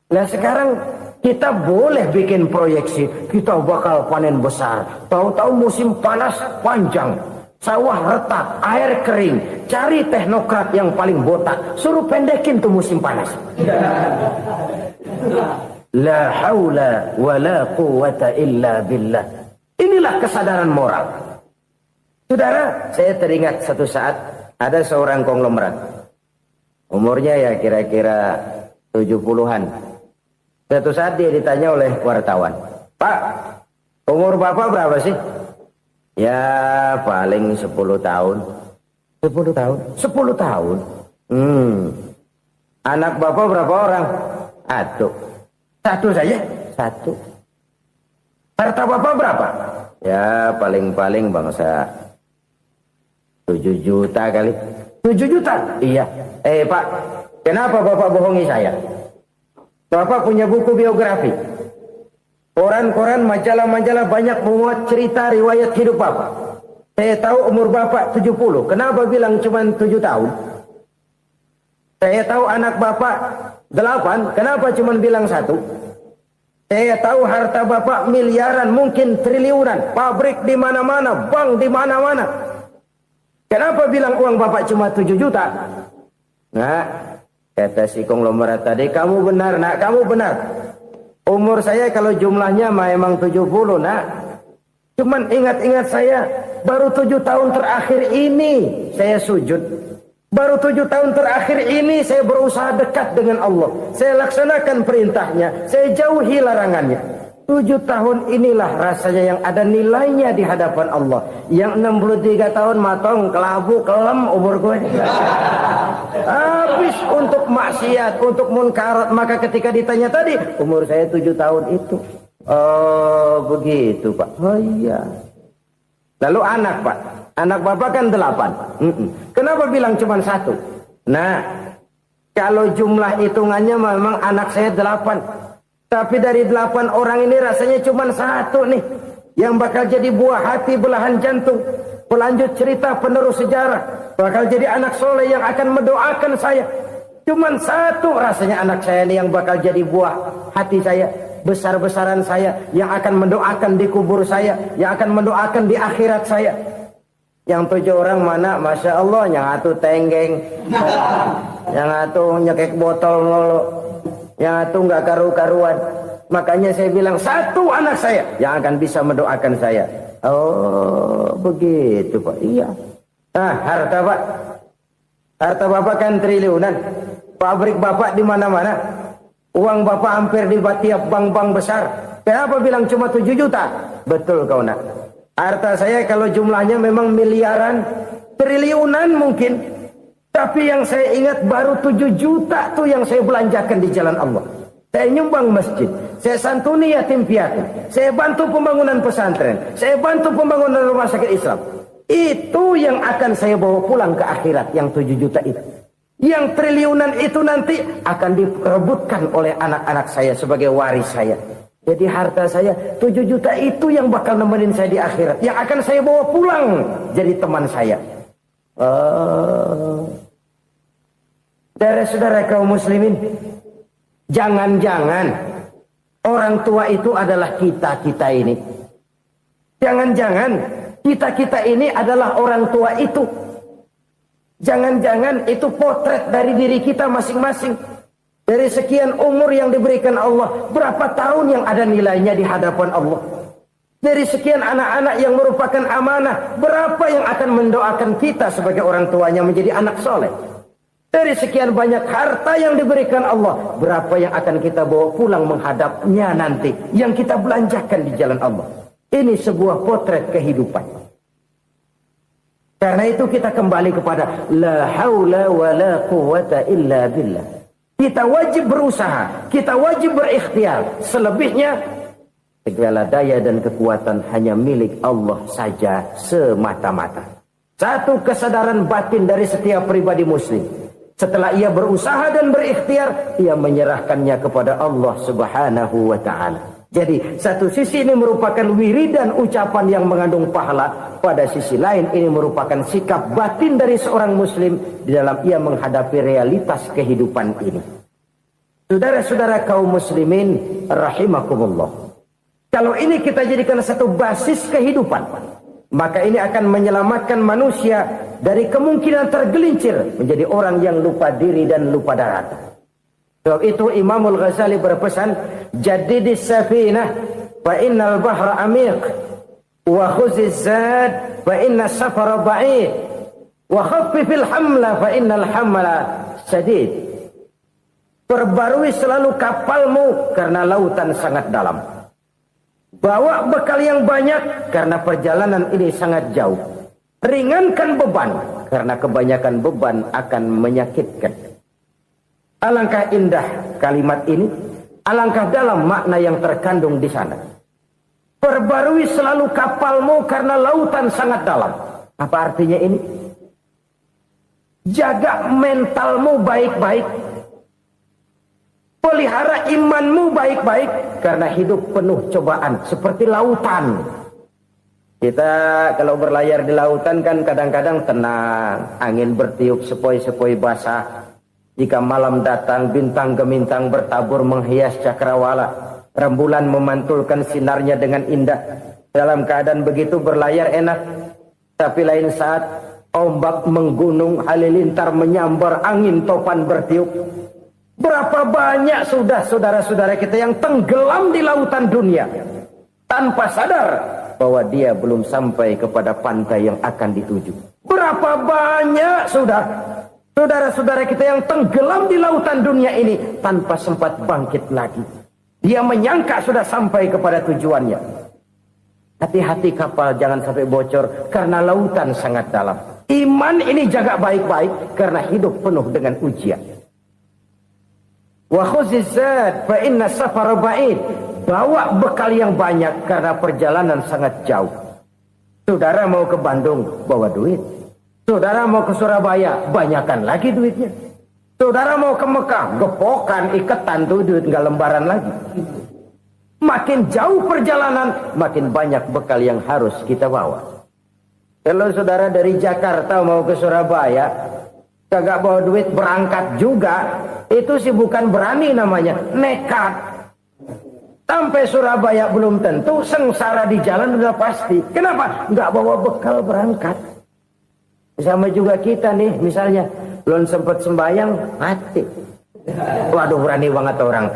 Nah sekarang kita boleh bikin proyeksi. Kita bakal panen besar. Tahu-tahu musim panas panjang. Sawah retak, air kering. Cari teknokrat yang paling botak. Suruh pendekin tuh musim panas. La haula wa la quwata illa billah. Inilah kesadaran moral. Saudara, saya teringat satu saat ada seorang konglomerat. Umurnya ya kira-kira 70-an. Suatu saat dia ditanya oleh wartawan, "Pak, umur Bapak berapa sih?" "Ya paling 10 tahun." 10 tahun? 10 tahun? Anak Bapak berapa orang? Satu saja? Satu. Harta Bapak berapa? Ya paling-paling bangsa 7 juta kali. 7 juta? Iya. Pak, kenapa Bapak bohongi saya? Bapak punya buku biografi. Koran-koran, majalah-majalah banyak memuat cerita riwayat hidup Bapak. Saya tahu umur Bapak 70. Kenapa bilang cuma 7 tahun? Saya tahu anak Bapak 8. Kenapa cuma bilang 1? Saya tahu harta bapak miliaran, mungkin triliunan, pabrik di mana-mana, bank di mana-mana. Kenapa bilang uang bapak cuma 7 juta? Nah, kata si konglomerat tadi, kamu benar nak, kamu benar. Umur saya kalau jumlahnya memang 70 nak. Cuman ingat-ingat saya, baru 7 tahun terakhir ini saya sujud. Baru 7 tahun terakhir ini saya berusaha dekat dengan Allah. Saya laksanakan perintahnya, saya jauhi larangannya. 7 tahun inilah rasanya yang ada nilainya di hadapan Allah. Yang 63 tahun matong, kelabu, kelem umur gue. Habis untuk maksiat, untuk munkarat. Maka ketika ditanya tadi, umur saya 7 tahun itu. Oh begitu Pak. Oh iya. Lalu anak Pak. Anak bapak kan 8. Kenapa bilang cuma 1? Nah, kalau jumlah hitungannya memang anak saya 8. Tapi dari 8 orang ini rasanya cuma 1 nih. Yang bakal jadi buah hati, belahan jantung. Pelanjut cerita, penerus sejarah. Bakal jadi anak soleh yang akan mendoakan saya. Cuma 1 rasanya anak saya ini yang bakal jadi buah hati saya. Besar-besaran saya. Yang akan mendoakan di kubur saya. Yang akan mendoakan di akhirat saya. Yang 7 orang mana? Masya Allah, yang 1 tenggeng. Yang 1 nyekek botol mulu. Yang 1 nggak karu-karuan. Makanya saya bilang 1 anak saya yang akan bisa mendoakan saya. Oh begitu Pak. Iya. Nah harta Pak. Harta Bapak kan triliunan. Pabrik Bapak di mana-mana. Uang Bapak hampir di tiap bank-bank besar. Kenapa bilang cuma 7 juta? Betul kau nak. Harta saya kalau jumlahnya memang miliaran, triliunan mungkin. Tapi yang saya ingat baru 7 juta tuh yang saya belanjakan di jalan Allah. Saya nyumbang masjid, saya santuni yatim piatu, saya bantu pembangunan pesantren, saya bantu pembangunan rumah sakit Islam. Itu yang akan saya bawa pulang ke akhirat, yang 7 juta itu. Yang triliunan itu nanti akan diperebutkan oleh anak-anak saya sebagai waris saya. Jadi harta saya 7 juta itu yang bakal nemenin saya di akhirat. Yang akan saya bawa pulang jadi teman saya. Saudara-saudara kaum muslimin, jangan-jangan orang tua itu adalah kita-kita ini. Jangan-jangan kita-kita ini adalah orang tua itu. Jangan-jangan itu potret dari diri kita masing-masing. Dari sekian umur yang diberikan Allah, berapa tahun yang ada nilainya di hadapan Allah. Dari sekian anak-anak yang merupakan amanah, berapa yang akan mendoakan kita sebagai orang tuanya menjadi anak soleh. Dari sekian banyak harta yang diberikan Allah, berapa yang akan kita bawa pulang menghadapnya nanti, yang kita belanjakan di jalan Allah. Ini sebuah potret kehidupan. Karena itu kita kembali kepada la haula wa la quwwata illa billah. Kita wajib berusaha, kita wajib berikhtiar. Selebihnya, segala daya dan kekuatan hanya milik Allah saja semata-mata. Satu kesadaran batin dari setiap pribadi muslim. Setelah ia berusaha dan berikhtiar, ia menyerahkannya kepada Allah Subhanahu wa ta'ala. Jadi, satu sisi ini merupakan wiridan ucapan yang mengandung pahala. Pada sisi lain, ini merupakan sikap batin dari seorang muslim di dalam ia menghadapi realitas kehidupan ini. Saudara-saudara kaum muslimin, rahimakumullah. Kalau ini kita jadikan satu basis kehidupan, maka ini akan menyelamatkan manusia dari kemungkinan tergelincir menjadi orang yang lupa diri dan lupa darat. Sebab itu Imamul Ghazali berpesan, jadidis safinah fa innal bahra amiq wa khuziz zad fa inna safara ba'id wa khaffifil hamla fa innal hamla sadid. Perbarui selalu kapalmu karena lautan sangat dalam. Bawa bekal yang banyak karena perjalanan ini sangat jauh. Ringankan beban karena kebanyakan beban akan menyakitkan. Alangkah indah kalimat ini, alangkah dalam makna yang terkandung di sana. Perbarui selalu kapalmu karena lautan sangat dalam. Apa artinya ini? Jaga mentalmu baik-baik. Pelihara imanmu baik-baik karena hidup penuh cobaan seperti lautan. Kita kalau berlayar di lautan kan kadang-kadang tenang, angin bertiup sepoi-sepoi basah. Jika malam datang, bintang gemintang bertabur menghias cakrawala. Rembulan memantulkan sinarnya dengan indah. Dalam keadaan begitu berlayar enak. Tapi lain saat ombak menggunung, halilintar menyambar, angin topan bertiup. Berapa banyak sudah saudara-saudara kita yang tenggelam di lautan dunia tanpa sadar bahwa dia belum sampai kepada pantai yang akan dituju. Berapa banyak sudah saudara-saudara kita yang tenggelam di lautan dunia ini tanpa sempat bangkit lagi. Dia menyangka sudah sampai kepada tujuannya. Hati-hati kapal jangan sampai bocor karena lautan sangat dalam. Iman ini jaga baik-baik karena hidup penuh dengan ujian. Wa khuzizat fa inna safara ba'id. Bawa bekal yang banyak karena perjalanan sangat jauh. Saudara mau ke Bandung, bawa duit. Saudara mau ke Surabaya, banyakkan lagi duitnya. Saudara mau ke Mekah, gepokan, iketan tuh duit nggak lembaran lagi. Makin jauh perjalanan, makin banyak bekal yang harus kita bawa. Kalau saudara dari Jakarta mau ke Surabaya, kagak bawa duit berangkat juga, itu sih bukan berani namanya, nekat. Sampai Surabaya belum tentu, sengsara di jalan udah pasti. Kenapa? Nggak bawa bekal berangkat. Sama juga kita nih, misalnya belum sempat sembahyang, mati. Waduh, berani banget orang.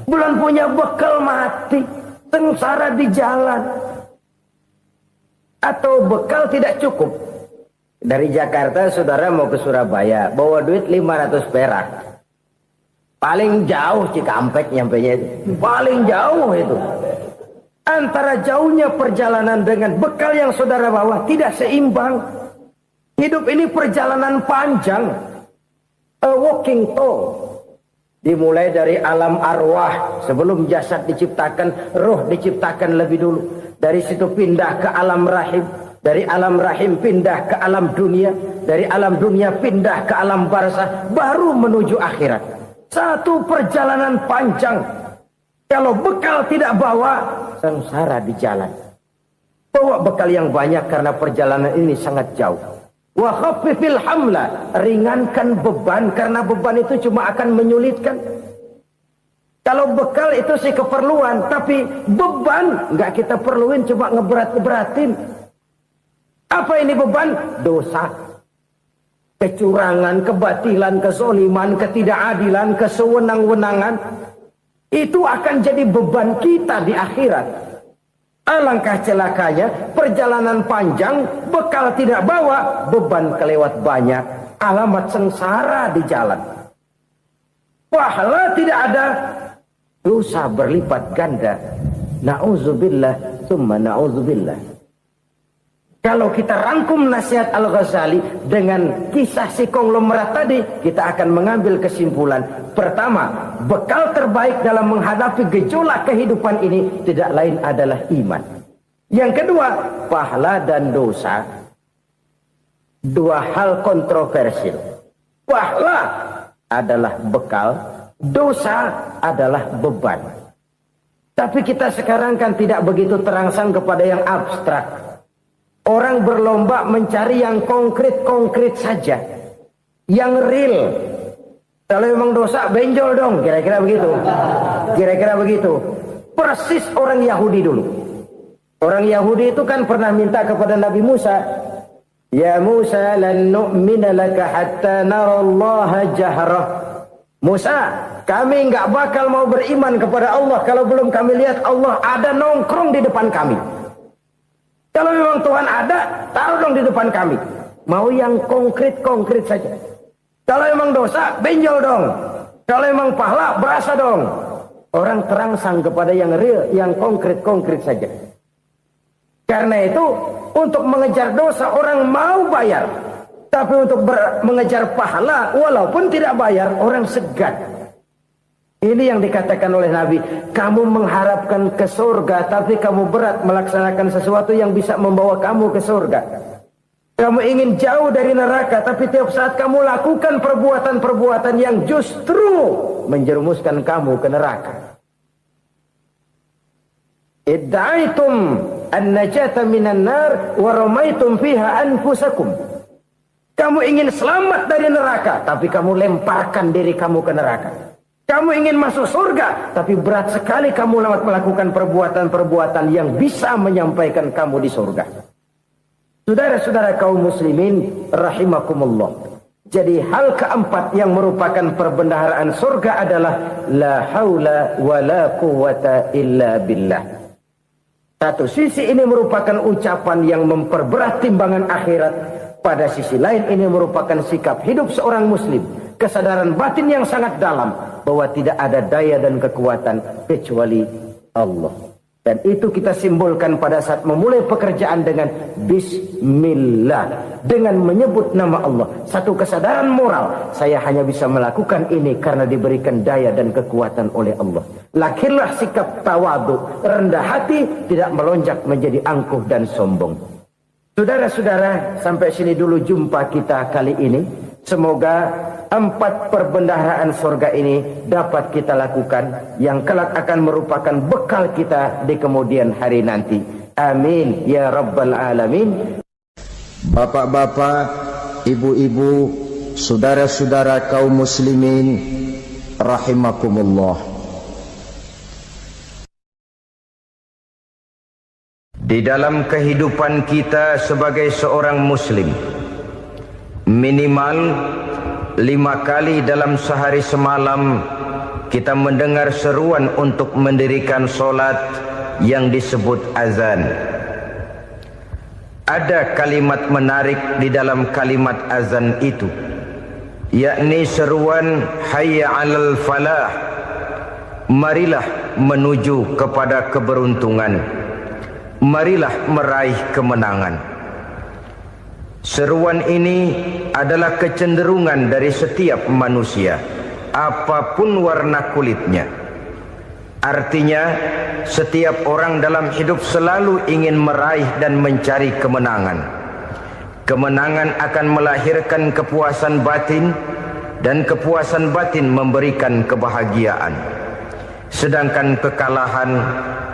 Belum punya bekal, mati. Sengsara di jalan. Atau bekal tidak cukup. Dari Jakarta saudara mau ke Surabaya, bawa duit 500 perak. Paling jauh Cikampek nyampenya itu. Paling jauh itu. Antara jauhnya perjalanan dengan bekal yang saudara bawa tidak seimbang. Hidup ini perjalanan panjang. A walking tour. Dimulai dari alam arwah. Sebelum jasad diciptakan, roh diciptakan lebih dulu. Dari situ pindah ke alam rahim. Dari alam rahim pindah ke alam dunia. Dari alam dunia pindah ke alam barzah. Baru menuju akhirat. Satu perjalanan panjang. Kalau bekal tidak bawa, sengsara di jalan. Bawa bekal yang banyak karena perjalanan ini sangat jauh. Wa khaffifil hamla, ringankan beban karena beban itu cuma akan menyulitkan. Kalau bekal itu sih keperluan, tapi beban nggak kita perluin, cuma ngeberat-beratin. Apa ini beban? Dosa, kecurangan, kebatilan, kezoliman, ketidakadilan, kesewenang-wenangan. Itu akan jadi beban kita di akhirat. Alangkah celakanya, perjalanan panjang, bekal tidak bawa, beban kelewat banyak, alamat sengsara di jalan. Pahala tidak ada, dosa berlipat ganda. Na'udzubillah, summa na'udzubillah. Kalau kita rangkum nasihat Al-Ghazali dengan kisah si konglomerat tadi, kita akan mengambil kesimpulan. Pertama, bekal terbaik dalam menghadapi gejolak kehidupan ini tidak lain adalah iman. Yang kedua, pahala dan dosa. Dua hal kontroversial. Pahala adalah bekal, dosa adalah beban. Tapi kita sekarang kan tidak begitu terangsang kepada yang abstrak. Orang berlomba mencari yang konkret-konkret saja. Yang real. Kalau memang dosa, benjol dong. Kira-kira begitu. Kira-kira begitu. Persis orang Yahudi dulu. Orang Yahudi itu kan pernah minta kepada Nabi Musa. Ya Musa, lan nu'mina laka hatta narallaha jahrah. Musa, kami nggak bakal mau beriman kepada Allah kalau belum kami lihat Allah ada nongkrong di depan kami. Kalau memang Tuhan ada, taruh dong di depan kami. Mau yang konkret-konkret saja. Kalau memang dosa, benjol dong. Kalau memang pahala, berasa dong. Orang terangsang kepada yang real, yang konkret-konkret saja. Karena itu, untuk mengejar dosa, orang mau bayar. Tapi untuk mengejar pahala, walaupun tidak bayar, orang segan. Ini yang dikatakan oleh Nabi, kamu mengharapkan ke surga, tapi kamu berat melaksanakan sesuatu yang bisa membawa kamu ke surga. Kamu ingin jauh dari neraka, tapi tiap saat kamu lakukan perbuatan-perbuatan yang justru menjerumuskan kamu ke neraka. Idda'aitum an-najata minan nar wa ramaitum fiha anfusakum. Kamu ingin selamat dari neraka, tapi kamu lemparkan diri kamu ke neraka. Kamu ingin masuk surga, tapi berat sekali kamu melakukan perbuatan-perbuatan yang bisa menyampaikan kamu di surga. Saudara-saudara kaum muslimin rahimakumullah. Jadi hal keempat yang merupakan perbendaharaan surga adalah la haula wa la quwwata illa billah. Satu sisi ini merupakan ucapan yang memperberat timbangan akhirat. Pada sisi lain ini merupakan sikap hidup seorang muslim. Kesadaran batin yang sangat dalam bahwa tidak ada daya dan kekuatan kecuali Allah. Dan itu kita simbolkan pada saat memulai pekerjaan dengan Bismillah. Dengan menyebut nama Allah. Satu kesadaran moral. Saya hanya bisa melakukan ini karena diberikan daya dan kekuatan oleh Allah. Lahirlah sikap tawadu, rendah hati, tidak melonjak menjadi angkuh dan sombong. Saudara-saudara, sampai sini dulu jumpa kita kali ini. Semoga 4 perbendaharaan surga ini dapat kita lakukan, yang kelak akan merupakan bekal kita di kemudian hari nanti. Amin ya rabbal alamin. Bapak-bapak, ibu-ibu, saudara-saudara kaum muslimin rahimakumullah. Di dalam kehidupan kita sebagai seorang muslim, minimal 5 kali dalam sehari semalam kita mendengar seruan untuk mendirikan solat yang disebut azan. Ada kalimat menarik di dalam kalimat azan itu, yakni seruan hayya 'alal falah, marilah menuju kepada keberuntungan, marilah meraih kemenangan. Seruan ini adalah kecenderungan dari setiap manusia, apapun warna kulitnya. Artinya, setiap orang dalam hidup selalu ingin meraih dan mencari kemenangan. Kemenangan akan melahirkan kepuasan batin, dan kepuasan batin memberikan kebahagiaan. Sedangkan kekalahan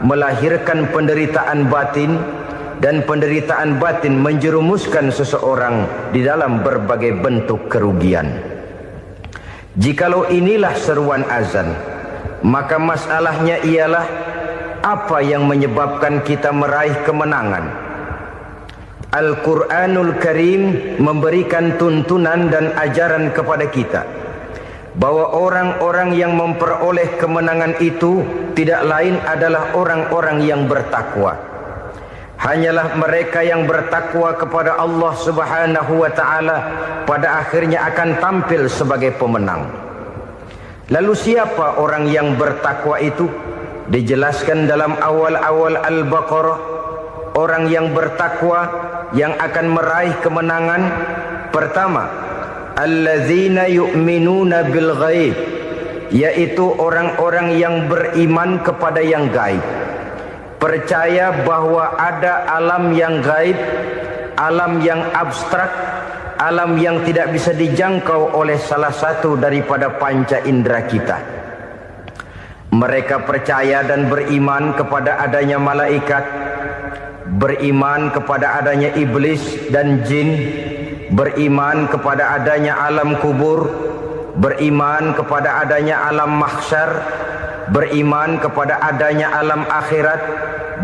melahirkan penderitaan batin, dan penderitaan batin menjerumuskan seseorang di dalam berbagai bentuk kerugian. Jikalau inilah seruan azan, maka masalahnya ialah apa yang menyebabkan kita meraih kemenangan. Al-Quranul Karim memberikan tuntunan dan ajaran kepada kita bahwa orang-orang yang memperoleh kemenangan itu tidak lain adalah orang-orang yang bertakwa. Hanyalah mereka yang bertakwa kepada Allah Subhanahu wa ta'ala pada akhirnya akan tampil sebagai pemenang. Lalu siapa orang yang bertakwa itu? Dijelaskan dalam awal-awal Al-Baqarah, orang yang bertakwa yang akan meraih kemenangan. Pertama, allazina yu'minuna bil ghaib, yaitu orang-orang yang beriman kepada yang gaib. Percaya bahwa ada alam yang gaib, alam yang abstrak, alam yang tidak bisa dijangkau oleh salah satu daripada panca indera kita. Mereka percaya dan beriman kepada adanya malaikat, beriman kepada adanya iblis dan jin, beriman kepada adanya alam kubur, beriman kepada adanya alam mahsyar, beriman kepada adanya alam akhirat,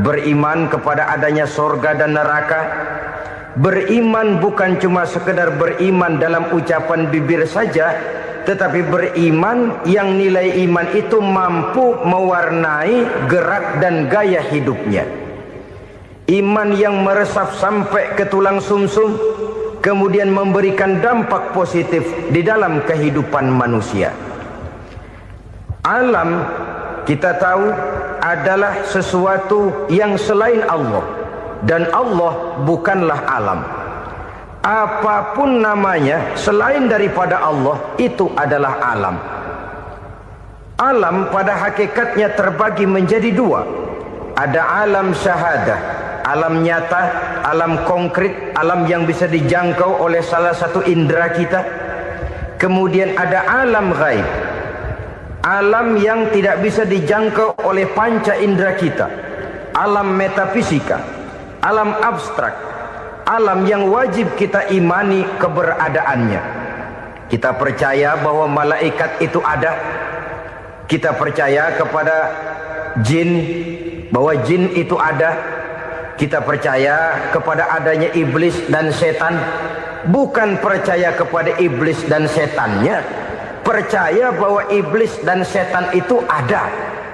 beriman kepada adanya surga dan neraka. Beriman bukan cuma sekedar beriman dalam ucapan bibir saja, tetapi beriman yang nilai iman itu mampu mewarnai gerak dan gaya hidupnya. Iman yang meresap sampai ke tulang sumsum, kemudian memberikan dampak positif di dalam kehidupan manusia. Alam, kita tahu, adalah sesuatu yang selain Allah, dan Allah bukanlah alam. Apapun namanya selain daripada Allah, itu adalah alam. Alam pada hakikatnya terbagi menjadi 2. Ada alam syahadah, alam nyata, alam konkret, alam yang bisa dijangkau oleh salah satu indera kita. Kemudian ada alam ghaib, alam yang tidak bisa dijangkau oleh panca indera kita, alam metafisika, alam abstrak, alam yang wajib kita imani keberadaannya. Kita percaya bahwa malaikat itu ada. Kita percaya kepada jin, bahwa jin itu ada. Kita percaya kepada adanya iblis dan setan. Bukan percaya kepada iblis dan setannya, percaya bahwa iblis dan setan itu ada.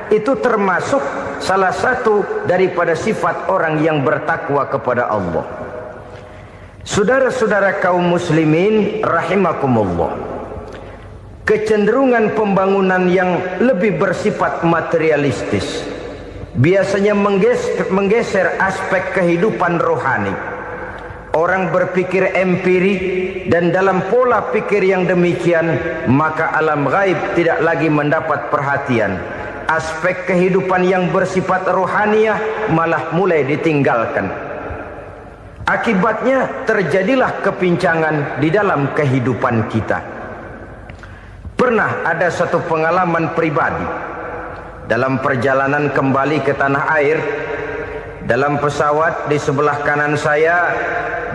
Itu termasuk salah satu daripada sifat orang yang bertakwa kepada Allah. Saudara-saudara kaum muslimin rahimakumullah, kecenderungan pembangunan yang lebih bersifat materialistis biasanya menggeser aspek kehidupan rohani. Orang berpikir empiri, dan dalam pola pikir yang demikian maka alam gaib tidak lagi mendapat perhatian. Aspek kehidupan yang bersifat rohaniah malah mulai ditinggalkan. Akibatnya terjadilah kepincangan di dalam kehidupan kita. Pernah ada satu pengalaman pribadi dalam perjalanan kembali ke tanah air. Dalam pesawat di sebelah kanan saya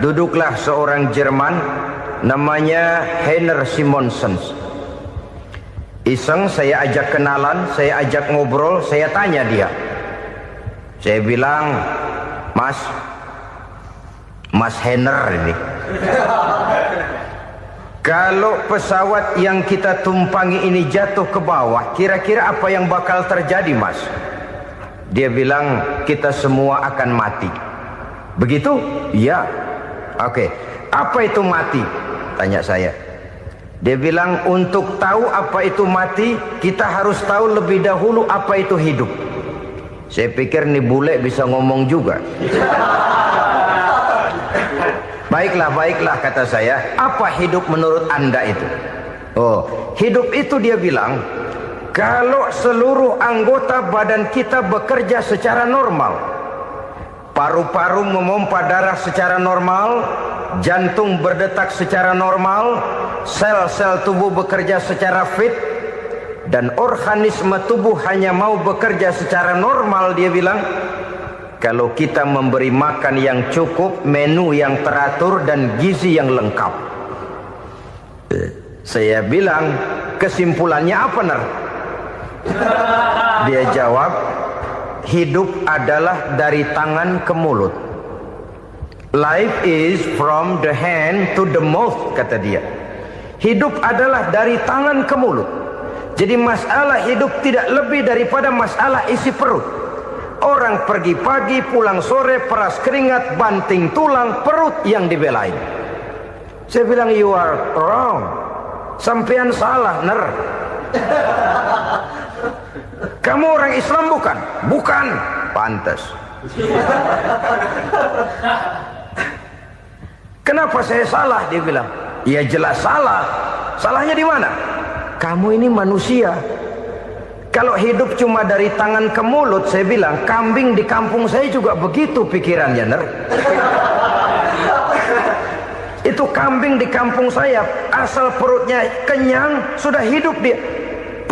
duduklah seorang Jerman namanya Heiner Simonsen. Iseng saya ajak kenalan, saya ajak ngobrol, saya tanya dia. Saya bilang, Mas Heiner ini, kalau pesawat yang kita tumpangi ini jatuh ke bawah, kira-kira apa yang bakal terjadi, Mas? Dia bilang, kita semua akan mati. Begitu? Iya. Oke. Apa itu mati? Tanya saya. Dia bilang, untuk tahu apa itu mati, kita harus tahu lebih dahulu apa itu hidup. Saya pikir nih bule bisa ngomong juga. Baiklah kata saya. Apa hidup menurut Anda itu? Oh, hidup itu dia bilang, kalau seluruh anggota badan kita bekerja secara normal, paru-paru memompa darah secara normal, jantung berdetak secara normal, sel-sel tubuh bekerja secara fit, dan organisme tubuh hanya mau bekerja secara normal, dia bilang, kalau kita memberi makan yang cukup, menu yang teratur, dan gizi yang lengkap. Saya bilang, kesimpulannya apa, Ner? Dia jawab, hidup adalah dari tangan ke mulut. Life is from the hand to the mouth, kata dia. Hidup adalah dari tangan ke mulut. Jadi masalah hidup tidak lebih daripada masalah isi perut. Orang pergi pagi, pulang sore, peras keringat, banting tulang, perut yang dibelain. Saya bilang, you are wrong. Sampean salah, Ner. Kamu orang Islam bukan? Bukan. Pantas. Kenapa saya salah? Dia bilang, ya jelas salah. Salahnya di mana? Kamu ini manusia. Kalau hidup cuma dari tangan ke mulut, saya bilang, kambing di kampung saya juga begitu pikirannya, Ner. Itu kambing di kampung saya, asal perutnya kenyang, sudah hidup dia.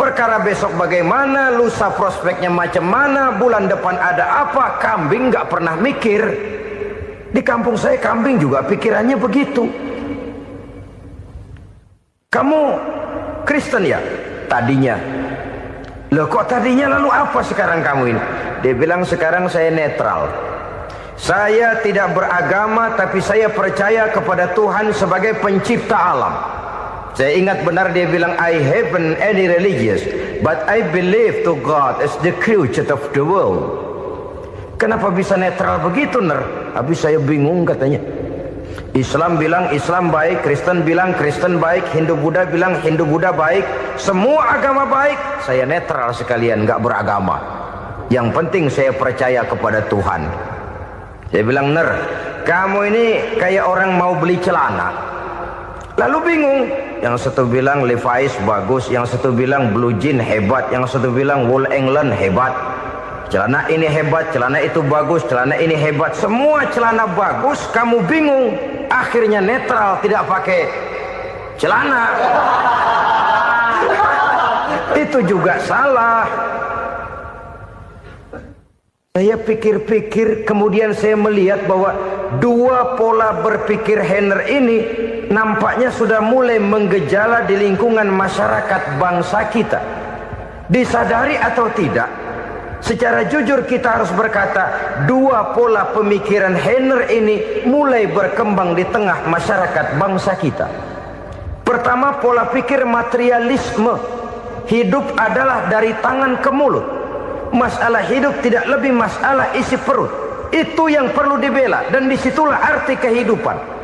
Perkara besok bagaimana, lusa prospeknya macam mana, bulan depan ada apa, kambing nggak pernah mikir. Di kampung saya kambing juga pikirannya begitu. Kamu Kristen ya? Tadinya. Loh kok tadinya, lalu apa sekarang kamu ini? Dia bilang, sekarang saya netral. Saya tidak beragama, tapi saya percaya kepada Tuhan sebagai pencipta alam. Saya ingat benar dia bilang, I haven't any religious, but I believe to God as the creator of the world. Kenapa bisa netral begitu, Ner? Habis saya bingung katanya. Islam bilang Islam baik, Kristen bilang Kristen baik, Hindu Buddha bilang Hindu Buddha baik, semua agama baik. Saya netral sekalian, nggak beragama. Yang penting saya percaya kepada Tuhan. Saya bilang, Ner, kamu ini kayak orang mau beli celana, lalu bingung. Yang satu bilang Levi's bagus, yang satu bilang Blue Jean hebat, yang satu bilang Wool England hebat. Celana ini hebat, celana itu bagus, celana ini hebat. Semua celana bagus, kamu bingung. Akhirnya netral, tidak pakai celana. Itu juga salah. Saya pikir-pikir, kemudian saya melihat bahwa dua pola berpikir Henner ini nampaknya sudah mulai menggejala di lingkungan masyarakat bangsa kita. Disadari atau tidak, secara jujur kita harus berkata, dua pola pemikiran Henner ini mulai berkembang di tengah masyarakat bangsa kita. Pertama, pola pikir materialisme. Hidup adalah dari tangan ke mulut. Masalah hidup tidak lebih masalah isi perut. Itu yang perlu dibela, dan disitulah arti kehidupan.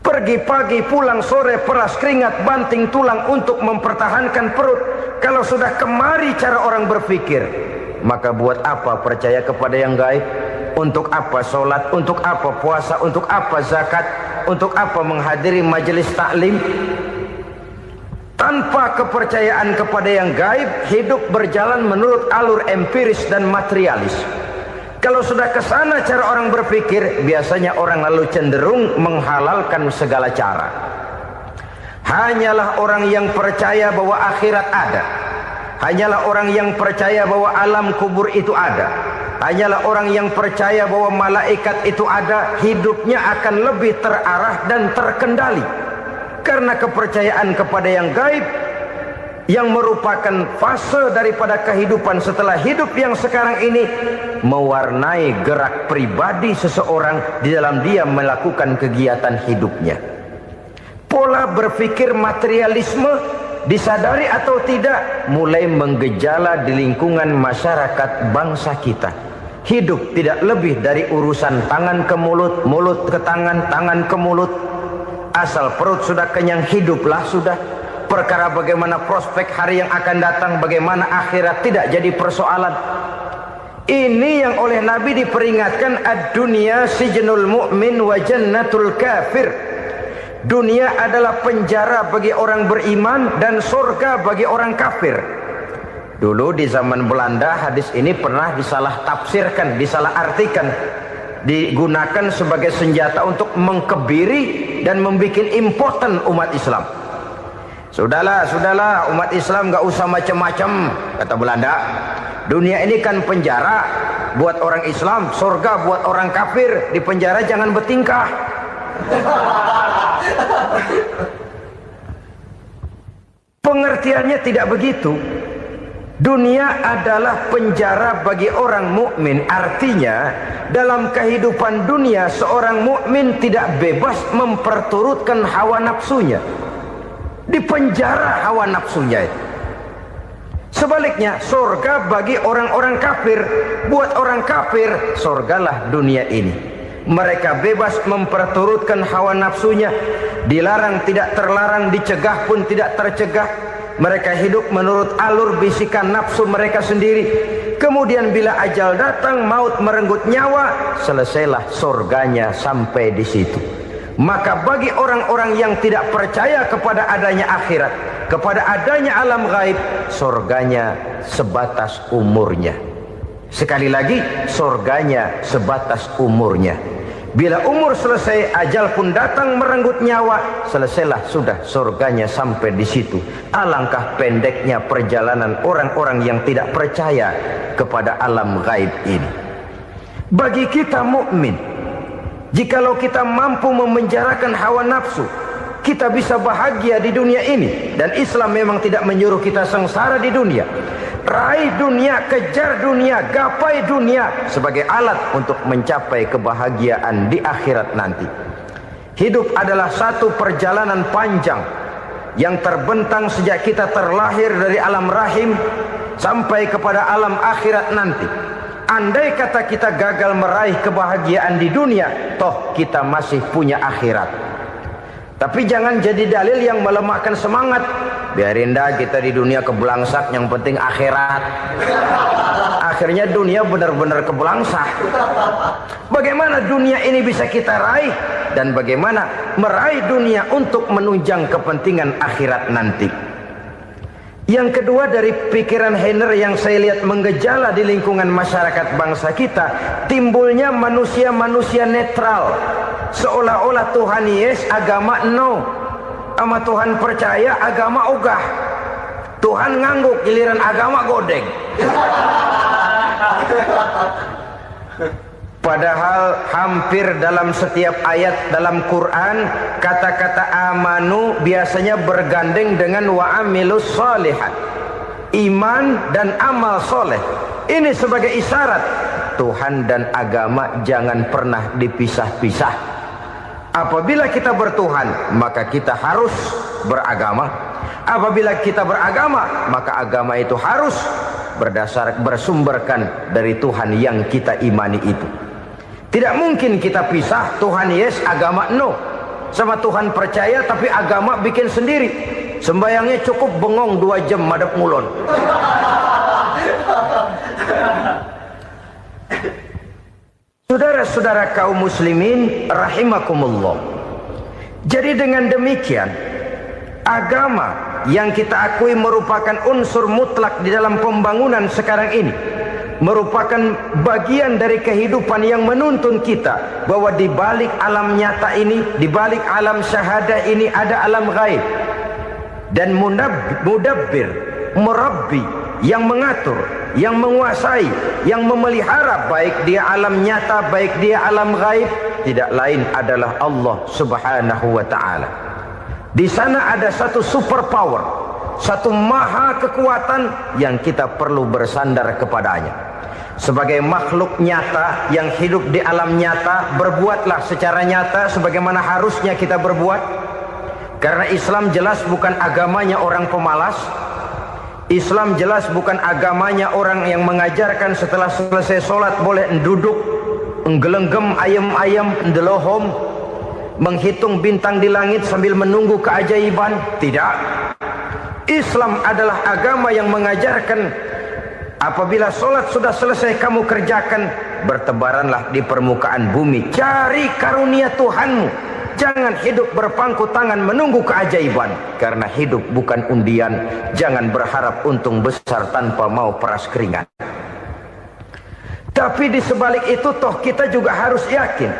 Pergi pagi, pulang sore, peras keringat, banting tulang untuk mempertahankan perut. Kalau sudah kemari cara orang berpikir, maka buat apa percaya kepada yang gaib? Untuk apa sholat? Untuk apa puasa? Untuk apa zakat? Untuk apa menghadiri majelis taklim? Tanpa kepercayaan kepada yang gaib, hidup berjalan menurut alur empiris dan materialis. Kalau sudah ke sana cara orang berpikir, biasanya orang lalu cenderung menghalalkan segala cara. Hanyalah orang yang percaya bahwa akhirat ada. Hanyalah orang yang percaya bahwa alam kubur itu ada. Hanyalah orang yang percaya bahwa malaikat itu ada, hidupnya akan lebih terarah dan terkendali. Karena kepercayaan kepada yang gaib, yang merupakan fase daripada kehidupan setelah hidup yang sekarang ini, mewarnai gerak pribadi seseorang di dalam dia melakukan kegiatan hidupnya. Pola berpikir materialisme, disadari atau tidak, mulai menggejala di lingkungan masyarakat bangsa kita. Hidup tidak lebih dari urusan tangan ke mulut, mulut ke tangan, tangan ke mulut. Asal perut sudah kenyang, hiduplah sudah. Perkara bagaimana prospek hari yang akan datang, bagaimana akhirat, tidak jadi persoalan. Ini yang oleh Nabi diperingatkan, ad-dunya sijnul mu'min wa jannatul kafir. Dunia adalah penjara bagi orang beriman dan surga bagi orang kafir. Dulu di zaman Belanda hadis ini pernah disalah tafsirkan, disalah artikan, digunakan sebagai senjata untuk mengkebiri dan membuat impoten umat Islam. Sudahlah umat Islam gak usah macam-macam, kata Belanda. Dunia ini kan penjara buat orang Islam, surga buat orang kafir. Di penjara jangan bertingkah. Pengertiannya tidak begitu. Dunia adalah penjara bagi orang mukmin. Artinya dalam kehidupan dunia seorang mukmin tidak bebas memperturutkan hawa nafsunya. Di penjara hawa nafsunya itu. Sebaliknya surga bagi orang-orang kafir. Buat orang kafir surgalah dunia ini. Mereka bebas memperturutkan hawa nafsunya. Dilarang tidak terlarang, dicegah pun tidak tercegah. Mereka hidup menurut alur bisikan nafsu mereka sendiri. Kemudian bila ajal datang, maut merenggut nyawa, selesailah surganya sampai di situ. Maka bagi orang-orang yang tidak percaya kepada adanya akhirat, kepada adanya alam gaib, surganya sebatas umurnya. Sekali lagi, surganya sebatas umurnya. Bila umur selesai, ajal pun datang merenggut nyawa, selesailah sudah surganya sampai di situ. Alangkah pendeknya perjalanan orang-orang yang tidak percaya kepada alam gaib ini. Bagi kita mukmin, jikalau kita mampu memenjarakan hawa nafsu, kita bisa bahagia di dunia ini. Dan Islam memang tidak menyuruh kita sengsara di dunia. Raih dunia, kejar dunia, gapai dunia sebagai alat untuk mencapai kebahagiaan di akhirat nanti. Hidup adalah satu perjalanan panjang yang terbentang sejak kita terlahir dari alam rahim sampai kepada alam akhirat nanti. Andai kata kita gagal meraih kebahagiaan di dunia, toh kita masih punya akhirat. Tapi jangan jadi dalil yang melemahkan semangat. Biarin dah kita di dunia kebelangsak, yang penting akhirat. Akhirnya dunia benar-benar kebelangsak. Bagaimana dunia ini bisa kita raih, dan bagaimana meraih dunia untuk menunjang kepentingan akhirat nanti. Yang kedua dari pikiran Henner yang saya lihat menggejala di lingkungan masyarakat bangsa kita, timbulnya manusia-manusia netral. Seolah-olah Tuhan yes, agama no. Sama Tuhan percaya, agama ogah. Tuhan ngangguk, giliran agama godeng. Padahal hampir dalam setiap ayat dalam Quran kata-kata amanu biasanya bergandeng dengan wa amilus shalihat. Iman dan amal soleh. Ini sebagai isyarat Tuhan dan agama jangan pernah dipisah-pisah. Apabila kita bertuhan, maka kita harus beragama. Apabila kita beragama, maka agama itu harus bersumberkan dari Tuhan yang kita imani itu. Tidak mungkin kita pisah, Tuhan yes, agama no. Sama Tuhan percaya tapi agama bikin sendiri. Sembayangnya cukup bengong 2 jam madep ngulon. Saudara-saudara kaum muslimin rahimakumullah. Jadi dengan demikian, agama yang kita akui merupakan unsur mutlak di dalam pembangunan sekarang ini, merupakan bagian dari kehidupan yang menuntun kita bahwa di balik alam nyata ini, di balik alam syahadah ini ada alam gaib. Dan mudabbir, murabbi, yang mengatur, yang menguasai, yang memelihara baik dia alam nyata, baik dia alam gaib, tidak lain adalah Allah Subhanahu wa ta'ala. Di sana ada satu super power, satu maha kekuatan yang kita perlu bersandar kepadanya. Sebagai makhluk nyata yang hidup di alam nyata, berbuatlah secara nyata sebagaimana harusnya kita berbuat. Karena Islam jelas bukan agamanya orang pemalas. Islam jelas bukan agamanya orang yang mengajarkan setelah selesai sholat boleh duduk, nggelenggem ayam-ayam, ndelohom, menghitung bintang di langit sambil menunggu keajaiban. Tidak. Islam adalah agama yang mengajarkan apabila sholat sudah selesai kamu kerjakan, bertebaranlah di permukaan bumi, cari karunia Tuhanmu. Jangan hidup berpangku tangan menunggu keajaiban. Karena hidup bukan undian. Jangan berharap untung besar tanpa mau peras keringat. Tapi di sebalik itu toh kita juga harus yakin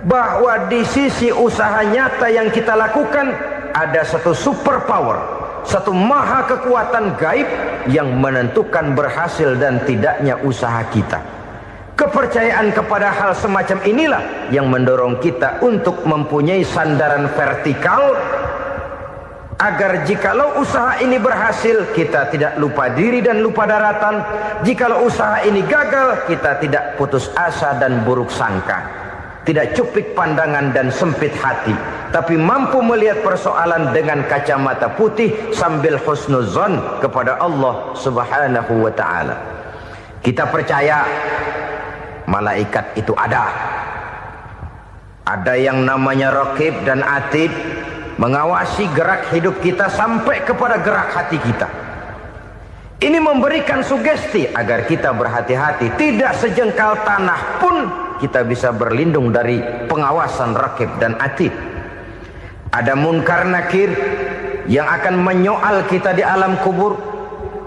bahwa di sisi usaha nyata yang kita lakukan ada satu super power, satu maha kekuatan gaib yang menentukan berhasil dan tidaknya usaha kita. Kepercayaan kepada hal semacam inilah yang mendorong kita untuk mempunyai sandaran vertikal, agar jikalau usaha ini berhasil kita tidak lupa diri dan lupa daratan. Jikalau usaha ini gagal kita tidak putus asa dan buruk sangka, tidak cupik pandangan dan sempit hati, tapi mampu melihat persoalan dengan kacamata putih sambil husnuzon kepada Allah Subhanahu wa ta'ala. Kita percaya malaikat itu ada. Ada yang namanya raqib dan atid, mengawasi gerak hidup kita sampai kepada gerak hati kita. Ini memberikan sugesti agar kita berhati-hati. Tidak sejengkal tanah pun kita bisa berlindung dari pengawasan raqib dan atid. Ada munkar nakir yang akan menyoal kita di alam kubur.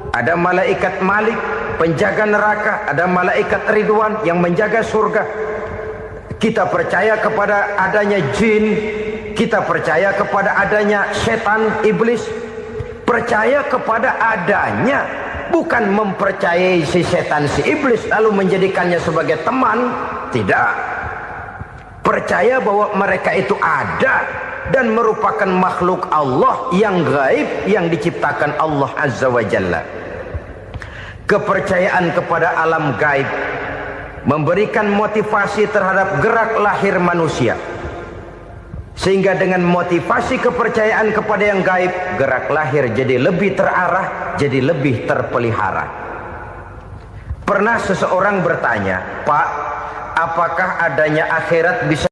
Ada malaikat Malik, penjaga neraka. Ada malaikat Ridwan yang menjaga surga. Kita percaya kepada adanya jin. Kita percaya kepada adanya setan, iblis. Percaya kepada adanya, bukan mempercayai si setan, si iblis lalu menjadikannya sebagai teman. Tidak. Percaya bahwa mereka itu ada dan merupakan makhluk Allah yang gaib yang diciptakan Allah Azza wa Jalla. Kepercayaan kepada alam gaib memberikan motivasi terhadap gerak lahir manusia, sehingga dengan motivasi kepercayaan kepada yang gaib, gerak lahir jadi lebih terarah, jadi lebih terpelihara. Pernah seseorang bertanya, "Pak, apakah adanya akhirat bisa